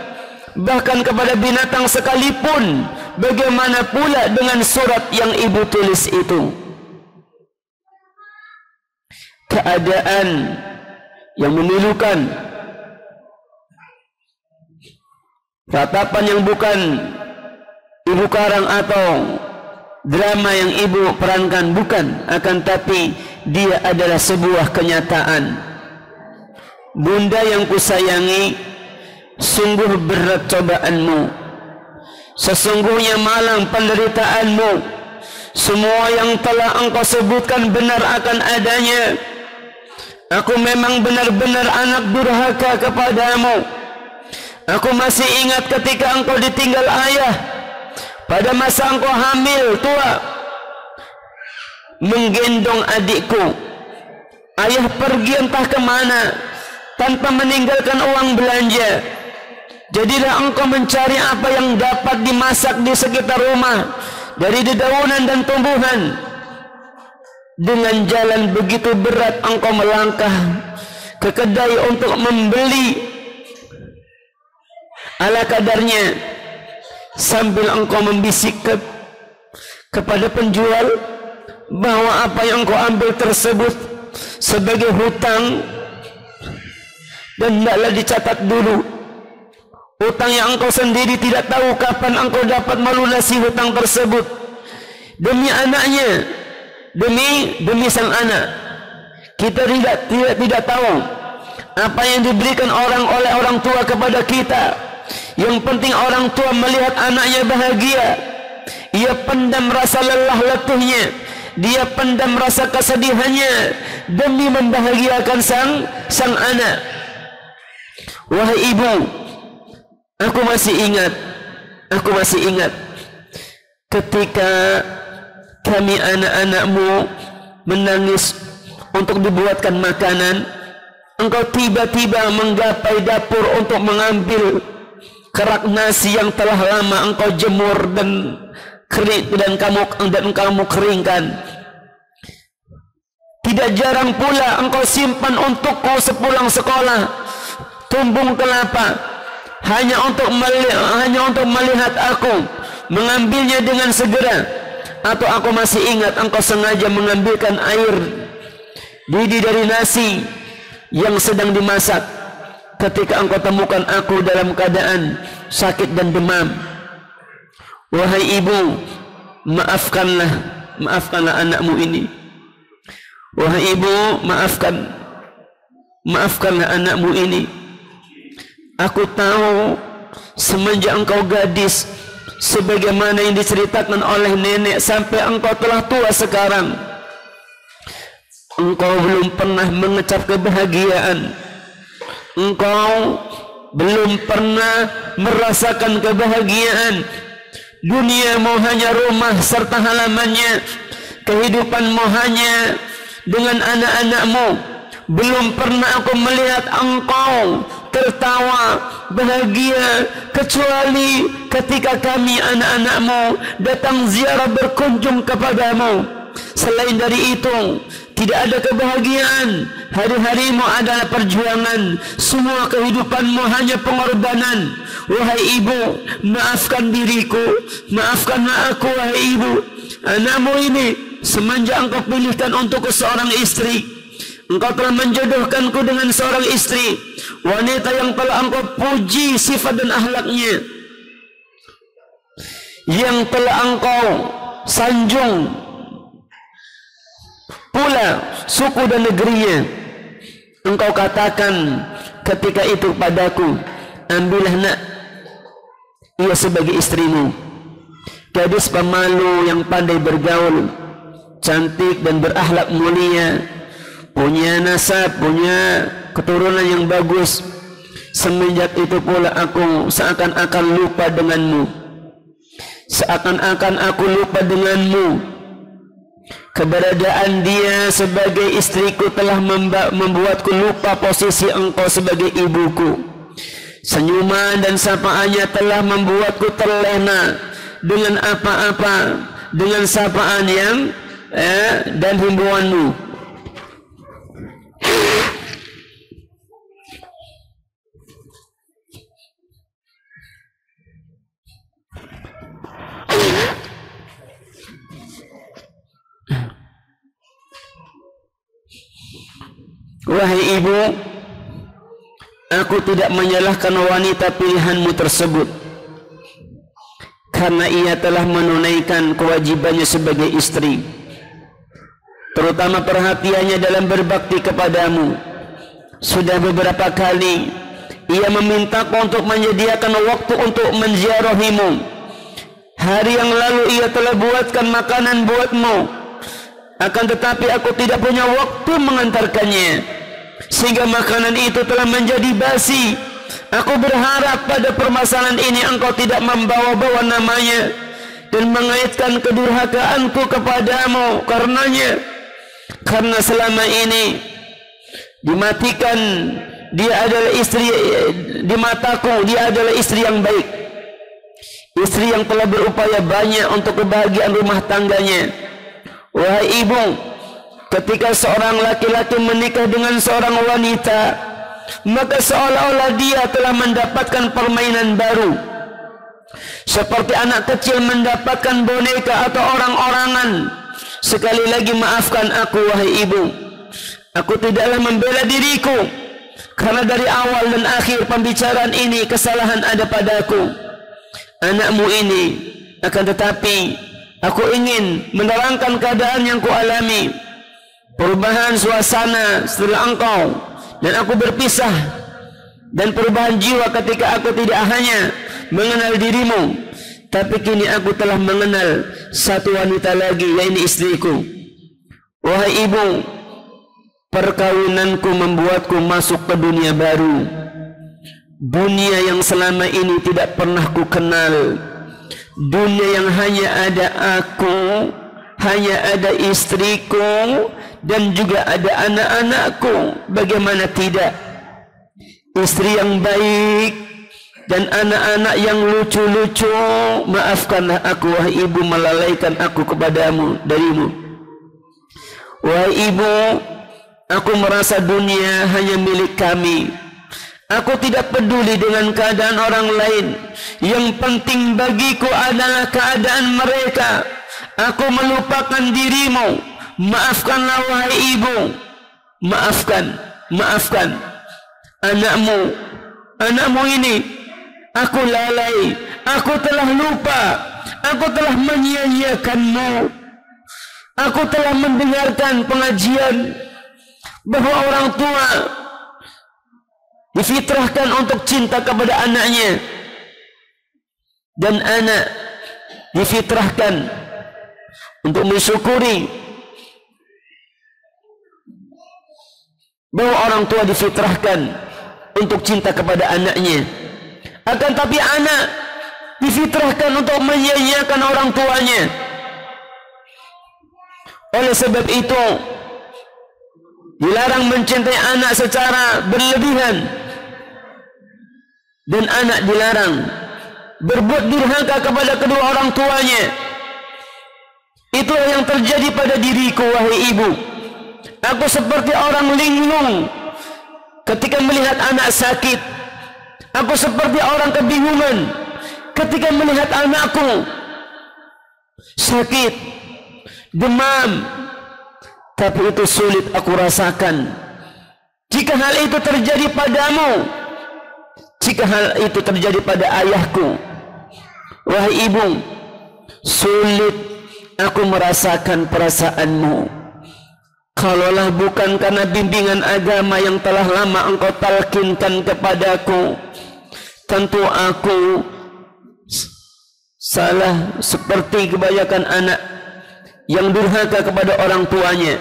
bahkan kepada binatang sekalipun. Bagaimana pula dengan surat yang ibu tulis itu? Keadaan yang memilukan, ratapan yang bukan ibu karang atau drama yang ibu perankan, bukan, akan tapi dia adalah sebuah kenyataan. Bunda yang kusayangi, sungguh berat cobaanmu, sesungguhnya malang penderitaanmu. Semua yang telah engkau sebutkan benar akan adanya. Aku memang benar-benar anak durhaka kepadamu. Aku masih ingat ketika engkau ditinggal ayah pada masa engkau hamil tua. menggendong adikku. Ayah pergi entah kemana tanpa meninggalkan uang belanja. Jadilah engkau mencari apa yang dapat dimasak di sekitar rumah dari dedaunan dan tumbuhan. Dengan jalan begitu berat engkau melangkah ke kedai untuk membeli ala kadarnya, sambil engkau membisik kepada penjual bahwa apa yang engkau ambil tersebut sebagai hutang dan hendaklah dicatat dulu. Hutang yang engkau sendiri tidak tahu kapan engkau dapat melunasi hutang tersebut demi anaknya, demi sang anak. Kita tidak tahu apa yang diberikan oleh orang tua kepada kita. Yang penting orang tua melihat anaknya bahagia. Ia pendam rasa lelah letihnya, dia pendam rasa kesedihannya demi membahagiakan sang anak. Wahai ibu, aku masih ingat ketika kami anak-anakmu menangis untuk dibuatkan makanan, engkau tiba-tiba menggapai dapur untuk mengambil kerak nasi yang telah lama engkau jemur dan kamu keringkan. Tidak jarang pula engkau simpan untukku sepulang sekolah tumbung kelapa hanya untuk melihat aku mengambilnya dengan segera. Atau aku masih ingat engkau sengaja mengambilkan air didih dari nasi yang sedang dimasak ketika engkau temukan aku dalam keadaan sakit dan demam. Wahai ibu, maafkanlah anakmu ini. Wahai ibu, maafkanlah anakmu ini. Aku tahu semenjak engkau gadis, sebagaimana yang diceritakan oleh nenek, sampai engkau telah tua sekarang, engkau belum pernah mengecap kebahagiaan. Engkau belum pernah merasakan kebahagiaan. Duniamu hanya rumah serta halamannya, kehidupanmu hanya dengan anak-anakmu. Belum pernah aku melihat engkau tertawa bahagia kecuali ketika kami anak-anakmu datang ziarah berkunjung kepadamu. Selain dari itu tidak ada kebahagiaan. Hari-harimu adalah perjuangan. Semua kehidupanmu hanya pengorbanan. Wahai ibu, maafkan diriku, maafkanlah aku. Wahai ibu, anakmu ini semenjak engkau pilihkan untukku seorang istri, engkau telah menjodohkanku dengan seorang istri, wanita yang telah engkau puji sifat dan akhlaknya, yang telah engkau sanjung pula suku dan negerinya. Engkau katakan ketika itu padaku, ambillah nak, ia sebagai istrimu. Gadis pemalu yang pandai bergaul, cantik dan berakhlak mulia, punya nasab, punya keturunan yang bagus. Semenjak itu pula aku seakan-akan lupa denganmu. Seakan-akan aku lupa denganmu. Keberadaan dia sebagai istriku telah membuatku lupa posisi engkau sebagai ibuku. Senyuman dan sapaannya telah membuatku terlena dengan apa-apa, dengan sapaan yang dan himbauanmu. Wahai ibu, aku tidak menyalahkan wanita pilihanmu tersebut, karena ia telah menunaikan kewajibannya sebagai istri, terutama perhatiannya dalam berbakti kepadamu. Sudah beberapa kali ia memintaku untuk menyediakan waktu untuk menziarahimu. Hari yang lalu ia telah buatkan makanan buatmu, akan tetapi aku tidak punya waktu mengantarkannya, sehingga makanan itu telah menjadi basi. Aku berharap pada permasalahan ini engkau tidak membawa-bawa namanya, dan mengaitkan kedurhakaanku kepadamu karenanya. Karena selama ini dimatikan dia adalah istri, di mataku dia adalah istri yang baik, istri yang telah berupaya banyak untuk kebahagiaan rumah tangganya. Wahai ibu, ketika seorang laki-laki menikah dengan seorang wanita, maka seolah-olah dia telah mendapatkan permainan baru, seperti anak kecil mendapatkan boneka atau orang-orangan. Sekali lagi maafkan aku wahai ibu, aku tidaklah membela diriku, karena dari awal dan akhir pembicaraan ini kesalahan ada padaku. Anakmu ini, akan tetapi aku ingin menerangkan keadaan yang kualami, perubahan suasana setelah engkau dan aku berpisah, dan perubahan jiwa ketika aku tidak hanya mengenal dirimu, tapi kini aku telah mengenal satu wanita lagi, yaitu istriku. Wahai ibu, perkawinanku membuatku masuk ke dunia baru, dunia yang selama ini tidak pernah ku kenal, dunia yang hanya ada aku, hanya ada istriku, dan juga ada anak-anakku. Bagaimana tidak? Istri yang baik dan anak-anak yang lucu-lucu. Maafkanlah aku wahai ibu, melalaikan aku kepadamu, darimu. Wahai ibu, aku merasa dunia hanya milik kami. Aku tidak peduli dengan keadaan orang lain. Yang penting bagiku adalah keadaan mereka. Aku melupakan dirimu. Maafkanlah wahai ibu. Maafkan anakmu ini. Aku lalai, aku telah lupa, aku telah menyia-nyiakanmu. Aku telah mendengarkan pengajian bahwa orang tua difitrahkan untuk cinta kepada anaknya, dan anak difitrahkan untuk mensyukuri bahwa orang tua difitrahkan untuk cinta kepada anaknya. Akan tapi anak difitrahkan untuk menyia-nyiakan orang tuanya. Oleh sebab itu dilarang mencintai anak secara berlebihan, dan anak dilarang berbuat durhaka kepada kedua orang tuanya. Itulah yang terjadi pada diriku wahai ibu. Aku seperti orang linglung ketika melihat anak sakit. Aku seperti orang kebingungan ketika melihat anakku sakit, demam. Tapi itu sulit aku rasakan. Jika hal itu terjadi padamu, jika hal itu terjadi pada ayahku, wahai ibu, sulit aku merasakan perasaanmu. Kalaulah bukan karena bimbingan agama yang telah lama engkau talkinkan kepadaku, tentu aku salah seperti kebanyakan anak yang durhaka kepada orang tuanya.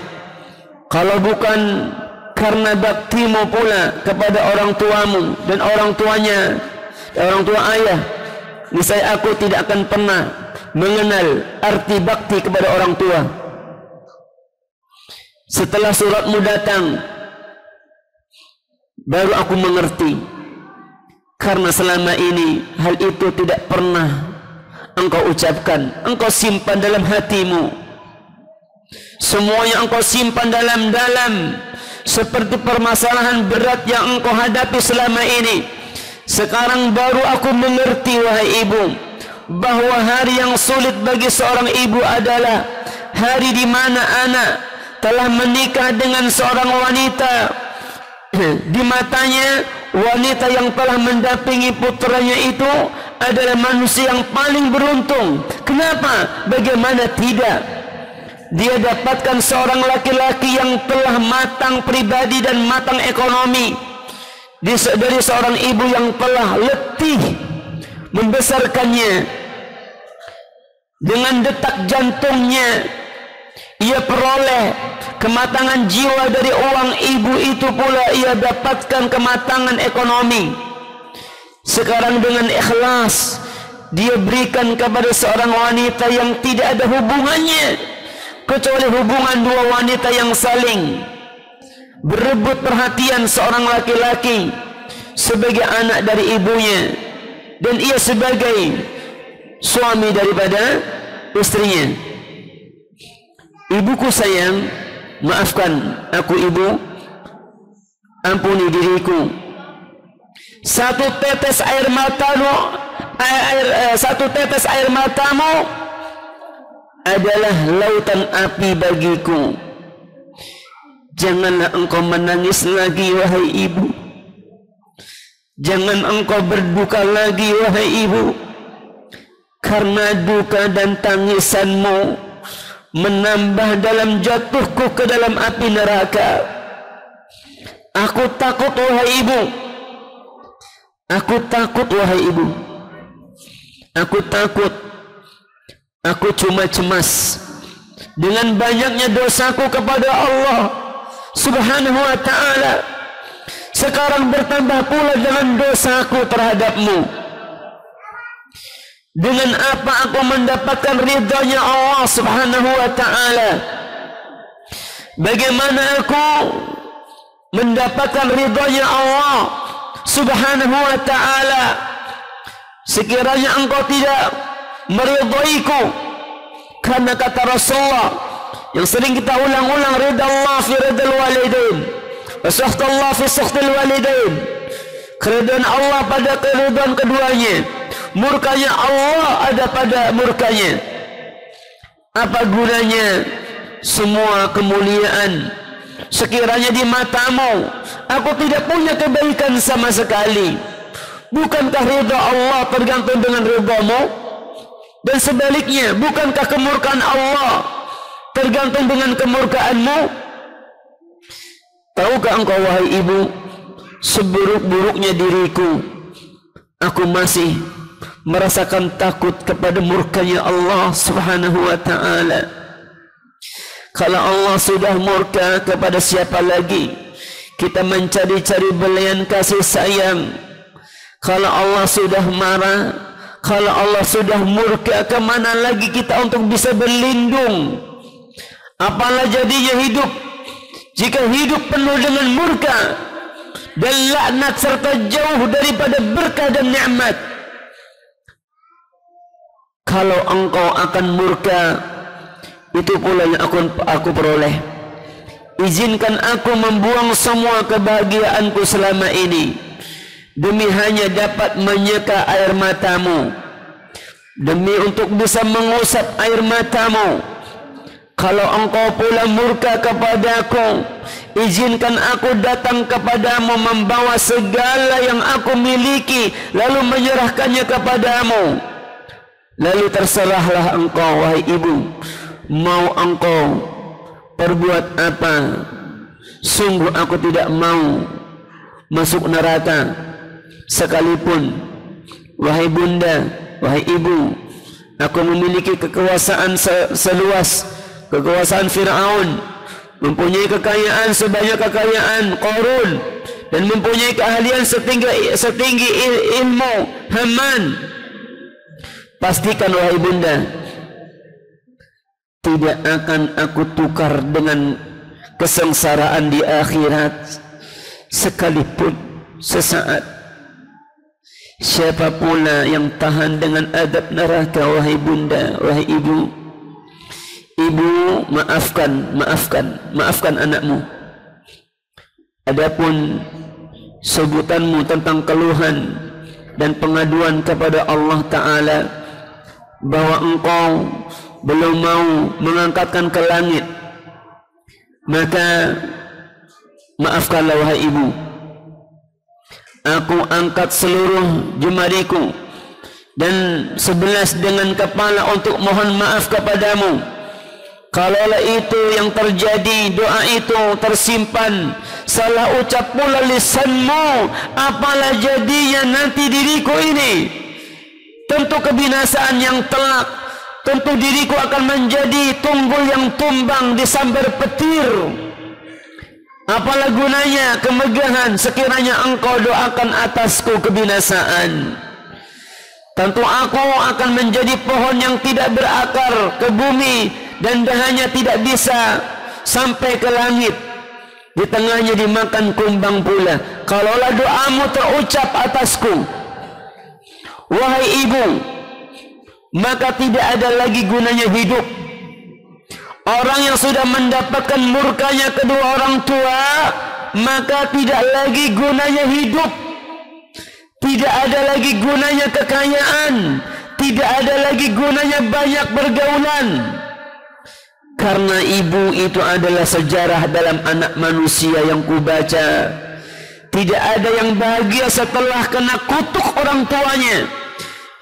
Kalau bukan karena baktimu pula kepada orang tuamu dan orang tuanya, orang tua ayah, niscaya aku tidak akan pernah mengenal arti bakti kepada orang tua. Setelah suratmu datang, baru aku mengerti, karena selama ini hal itu tidak pernah engkau ucapkan, engkau simpan dalam hatimu. Semuanya engkau simpan dalam-dalam, seperti permasalahan berat yang engkau hadapi selama ini. Sekarang baru aku mengerti wahai ibu, bahwa hari yang sulit bagi seorang ibu adalah hari di mana anak telah menikah dengan seorang wanita. Di matanya, wanita yang telah mendampingi putranya itu adalah manusia yang paling beruntung. Kenapa? Bagaimana tidak? Dia dapatkan seorang laki-laki yang telah matang pribadi dan matang ekonomi, dari seorang ibu yang telah letih membesarkannya. Dengan detak jantungnya ia peroleh kematangan jiwa. Dari uang ibu itu pula ia dapatkan kematangan ekonomi. Sekarang dengan ikhlas dia berikan kepada seorang wanita yang tidak ada hubungannya kecuali hubungan dua wanita yang saling berebut perhatian seorang laki-laki sebagai anak dari ibunya dan ia sebagai suami daripada istrinya. Ibuku sayang, maafkan aku ibu, ampuni diriku. Satu tetes air matamu adalah lautan api bagiku. Janganlah engkau menangis lagi wahai ibu. Jangan engkau berduka lagi wahai ibu, karena duka dan tangisanmu menambah dalam jatuhku ke dalam api neraka. Aku takut wahai ibu. Aku takut wahai ibu. Aku takut. Aku cuma cemas dengan banyaknya dosaku kepada Allah Subhanahu wa ta'ala. Sekarang bertambah pula dengan dosaku terhadapmu. Dengan apa aku mendapatkan ridhanya Allah Subhanahu wa ta'ala? Bagaimana aku mendapatkan ridhanya Allah Subhanahu wa ta'ala sekiranya engkau tidak meridhoiku? Karena kata Rasulullah yang sering kita ulang-ulang, ridha Allah fi ridhal walidain wa sakhtullah fi sakhtil walidain. Keridhaan Allah pada keridhaan keduanya, murkanya Allah ada pada murkanya. Apa gunanya semua kemuliaan sekiranya di matamu aku tidak punya kebaikan sama sekali? Bukankah ridha Allah tergantung dengan ridhamu? Dan sebaliknya, bukankah kemurkaan Allah tergantung dengan kemurkaanmu? Tahukah engkau wahai ibu, seburuk-buruknya diriku, aku masih merasakan takut kepada murkanya Allah Subhanahu wa ta'ala. Kalau Allah sudah murka, kepada siapa lagi kita mencari-cari belayan kasih sayang? Kalau Allah sudah marah, kalau Allah sudah murka, kemana lagi kita untuk bisa berlindung? Apalah jadinya hidup jika hidup penuh dengan murka dan laknat serta jauh daripada berkah dan nikmat? Kalau engkau akan murka, itu pula yang aku peroleh. Izinkan aku membuang semua kebahagiaanku selama ini demi hanya dapat menyeka air matamu, demi untuk bisa mengusap air matamu. Kalau engkau pula murka kepadaku, izinkan aku datang kepadamu membawa segala yang aku miliki lalu menyerahkannya kepadamu. Lalu terserahlah engkau wahai ibu, mau engkau perbuat apa? Sungguh aku tidak mau masuk neraka sekalipun. Wahai bunda, wahai ibu, aku memiliki kekuasaan seluas kekuasaan Fir'aun, mempunyai kekayaan sebanyak kekayaan Qarun, dan mempunyai keahlian setinggi ilmu Haman. Pastikan wahai bunda, tidak akan aku tukar dengan kesengsaraan di akhirat sekalipun sesaat. Siapa pula yang tahan dengan adab neraka wahai bunda, wahai ibu? Ibu, maafkan anakmu. Adapun sebutanmu tentang keluhan dan pengaduan kepada Allah Ta'ala bahwa engkau belum mau mengangkatkan ke langit, maka maafkanlah wahai ibu. Aku angkat seluruh jemariku dan 11 dengan kepala untuk mohon maaf kepadamu. Kalaulah itu yang terjadi, doa itu tersimpan, salah ucap pula lisanmu, apalah jadinya nanti diriku ini? Tentu kebinasaan yang telak. Tentu diriku akan menjadi tunggul yang tumbang disambar petir. Apalah gunanya kemegahan sekiranya engkau doakan atasku kebinasaan? tentu aku akan menjadi pohon yang tidak berakar ke bumi dan dahannya tidak bisa sampai ke langit. Di tengahnya dimakan kumbang pula. Kalaulah doamu terucap atasku, wahai ibu, maka tidak ada lagi gunanya hidup. Orang yang sudah mendapatkan murkanya kedua orang tua, maka tidak lagi gunanya hidup. Tidak ada lagi gunanya kekayaan. Tidak ada lagi gunanya banyak bergaulan. Karena ibu itu adalah sejarah dalam anak manusia yang kubaca. Tidak ada yang bahagia setelah kena kutuk orang tuanya.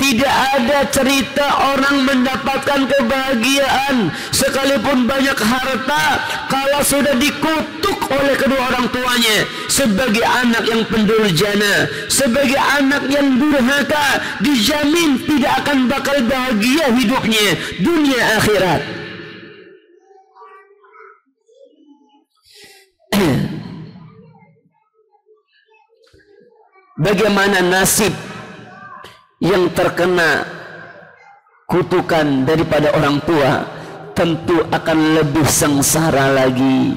Tidak ada cerita orang mendapatkan kebahagiaan sekalipun banyak harta kalau sudah dikutuk oleh kedua orang tuanya. Sebagai anak yang pendurjana, sebagai anak yang durhaka, dijamin tidak akan bakal bahagia hidupnya dunia akhirat. Bagaimana nasib yang terkena kutukan daripada orang tua? Tentu akan lebih sengsara lagi.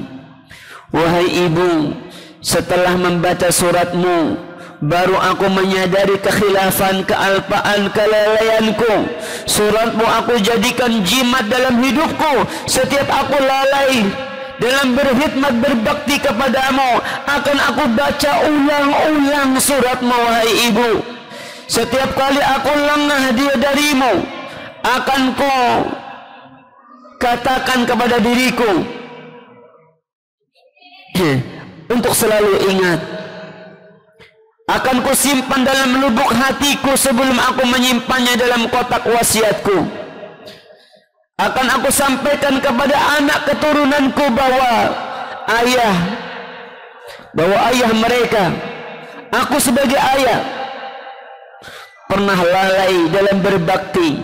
Wahai ibu, setelah membaca suratmu, baru aku menyadari kekhilafan, kealpaan, kelalaianku. Suratmu aku jadikan jimat dalam hidupku. Setiap aku lalai dalam berkhidmat berbakti kepadamu, akan aku baca ulang-ulang suratmu, wahai ibu. Setiap kali aku lengah darimu, akan ku katakan kepada diriku untuk selalu ingat. Akan ku simpan dalam lubuk hatiku sebelum aku menyimpannya dalam kotak wasiatku. Akan aku sampaikan kepada anak keturunanku bahwa ayah mereka, aku sebagai ayah, pernah lalai dalam berbakti,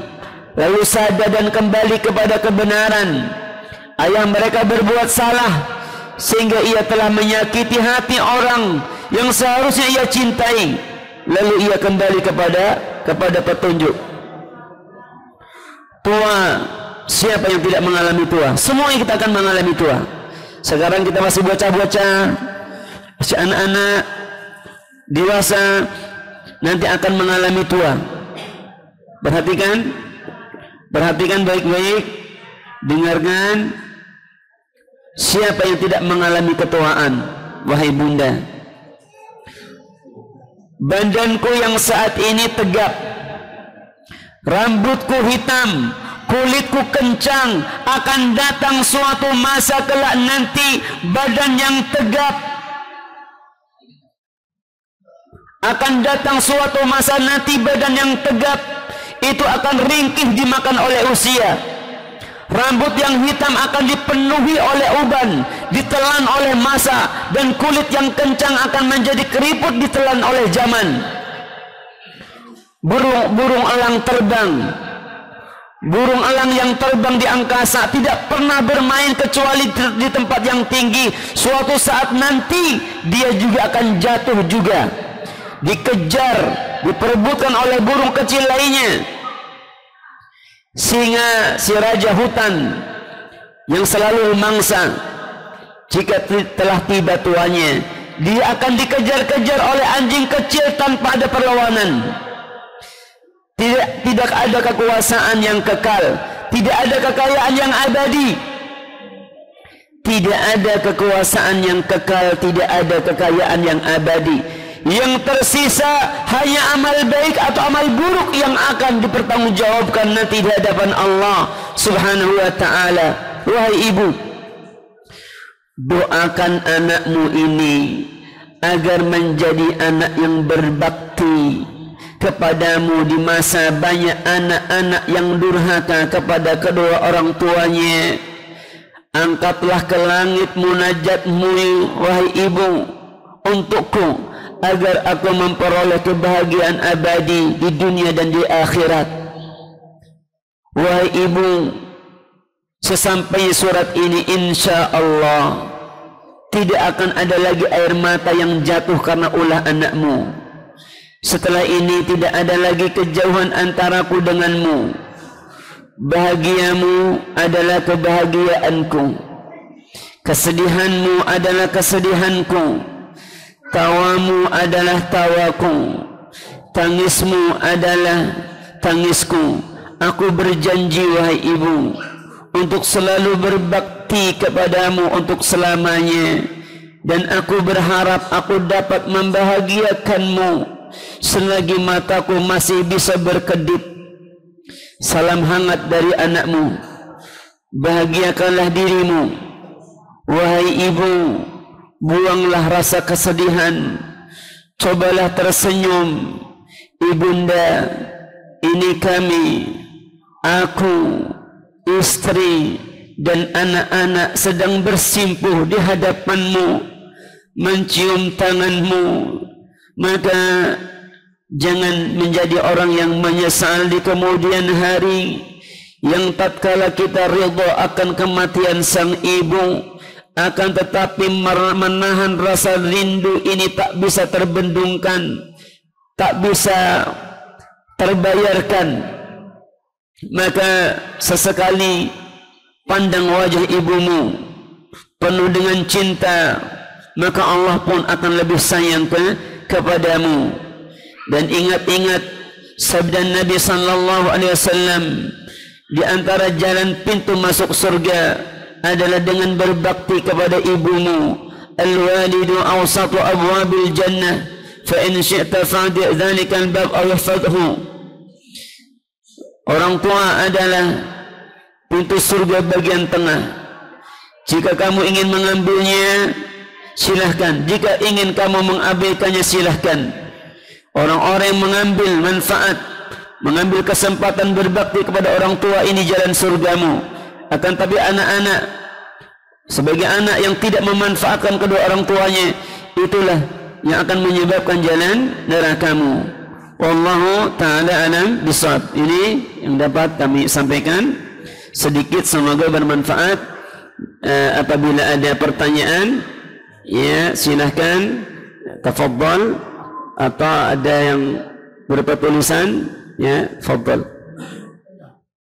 lalu sadar dan kembali kepada kebenaran. Ayah mereka berbuat salah sehingga ia telah menyakiti hati orang yang seharusnya ia cintai, lalu ia kembali kepada petunjuk. Tua, siapa yang tidak mengalami tua? Semua kita akan mengalami tua. Sekarang kita masih bocah-bocah, masih anak-anak, dewasa, nanti akan mengalami tua. Perhatikan baik-baik, dengarkan. Siapa yang tidak mengalami ketuaan, wahai bunda? Badanku yang saat ini tegap, rambutku hitam, kulitku kencang. Akan datang suatu masa kelak nanti, badan yang tegap. Akan datang suatu masa nanti, badan yang tegap itu akan ringkih dimakan oleh usia. Rambut yang hitam akan dipenuhi oleh uban, ditelan oleh masa, dan kulit yang kencang akan menjadi keriput ditelan oleh zaman. Burung elang terbang. Burung elang yang terbang di angkasa tidak pernah bermain kecuali di tempat yang tinggi. Suatu saat nanti dia juga akan jatuh juga, dikejar, diperebutkan oleh burung kecil lainnya. Singa, si raja hutan yang selalu mangsa, jika telah tiba tuanya, dia akan dikejar-kejar oleh anjing kecil tanpa ada perlawanan. Tidak ada kekuasaan yang kekal, tidak ada kekayaan yang abadi. Tidak ada kekuasaan yang kekal, tidak ada kekayaan yang abadi. Yang tersisa hanya amal baik atau amal buruk yang akan dipertanggungjawabkan nanti di hadapan Allah Subhanahu wa ta'ala. Wahai ibu, doakan anakmu ini agar menjadi anak yang berbakti kepadamu di masa banyak anak-anak yang durhaka kepada kedua orang tuanya. Angkatlah ke langit munajatmu, wahai ibu, untukku, agar aku memperoleh kebahagiaan abadi di dunia dan di akhirat. Wahai ibu, sesampai surat ini, insya Allah tidak akan ada lagi air mata yang jatuh karena ulah anakmu. Setelah ini tidak ada lagi kejauhan antaraku denganmu. Bahagiamu adalah kebahagiaanku, kesedihanmu adalah kesedihanku, tawamu adalah tawaku, tangismu adalah tangisku. Aku berjanji wahai ibu untuk selalu berbakti kepadamu untuk selamanya, dan aku berharap aku dapat membahagiakanmu selagi mataku masih bisa berkedip. Salam hangat dari anakmu. Bahagiakanlah dirimu wahai ibu. Buanglah rasa kesedihan. Cobalah tersenyum. Ibunda, ini kami, aku, istri dan anak-anak sedang bersimpuh di hadapanmu, mencium tanganmu. Maka jangan menjadi orang yang menyesal di kemudian hari, yang tatkala kita ridha akan kematian sang ibu, akan tetapi menahan rasa rindu ini tak bisa terbendungkan, tak bisa terbayarkan. Maka sesekali pandang wajah ibumu penuh dengan cinta, maka Allah pun akan lebih sayang kepadamu. Dan ingat-ingat sabda Nabi sallallahu alaihi wasallam, di antara jalan pintu masuk surga adalah dengan berbakti kepada ibumu. Al-walidu awsatu abwabil jannah, fa in syi'ta fa'di' dzalika al-bab aw ihfadhu. Orang tua adalah pintu surga bagian tengah. Jika kamu ingin mengambilnya, silahkan. Jika ingin kamu mengabaikannya, silahkan. Orang-orang yang mengambil manfaat, mengambil kesempatan berbakti kepada orang tua, ini jalan surgamu. Akan tapi anak-anak, sebagai anak yang tidak memanfaatkan kedua orang tuanya, itulah yang akan menyebabkan jalan nerakamu. Wallahu ta'ala alam bisawab. Ini yang dapat kami sampaikan sedikit, semoga bermanfaat. Apabila ada pertanyaan, ya silahkan, tafadhal. Atau ada yang berupa tulisan, ya, fadhal.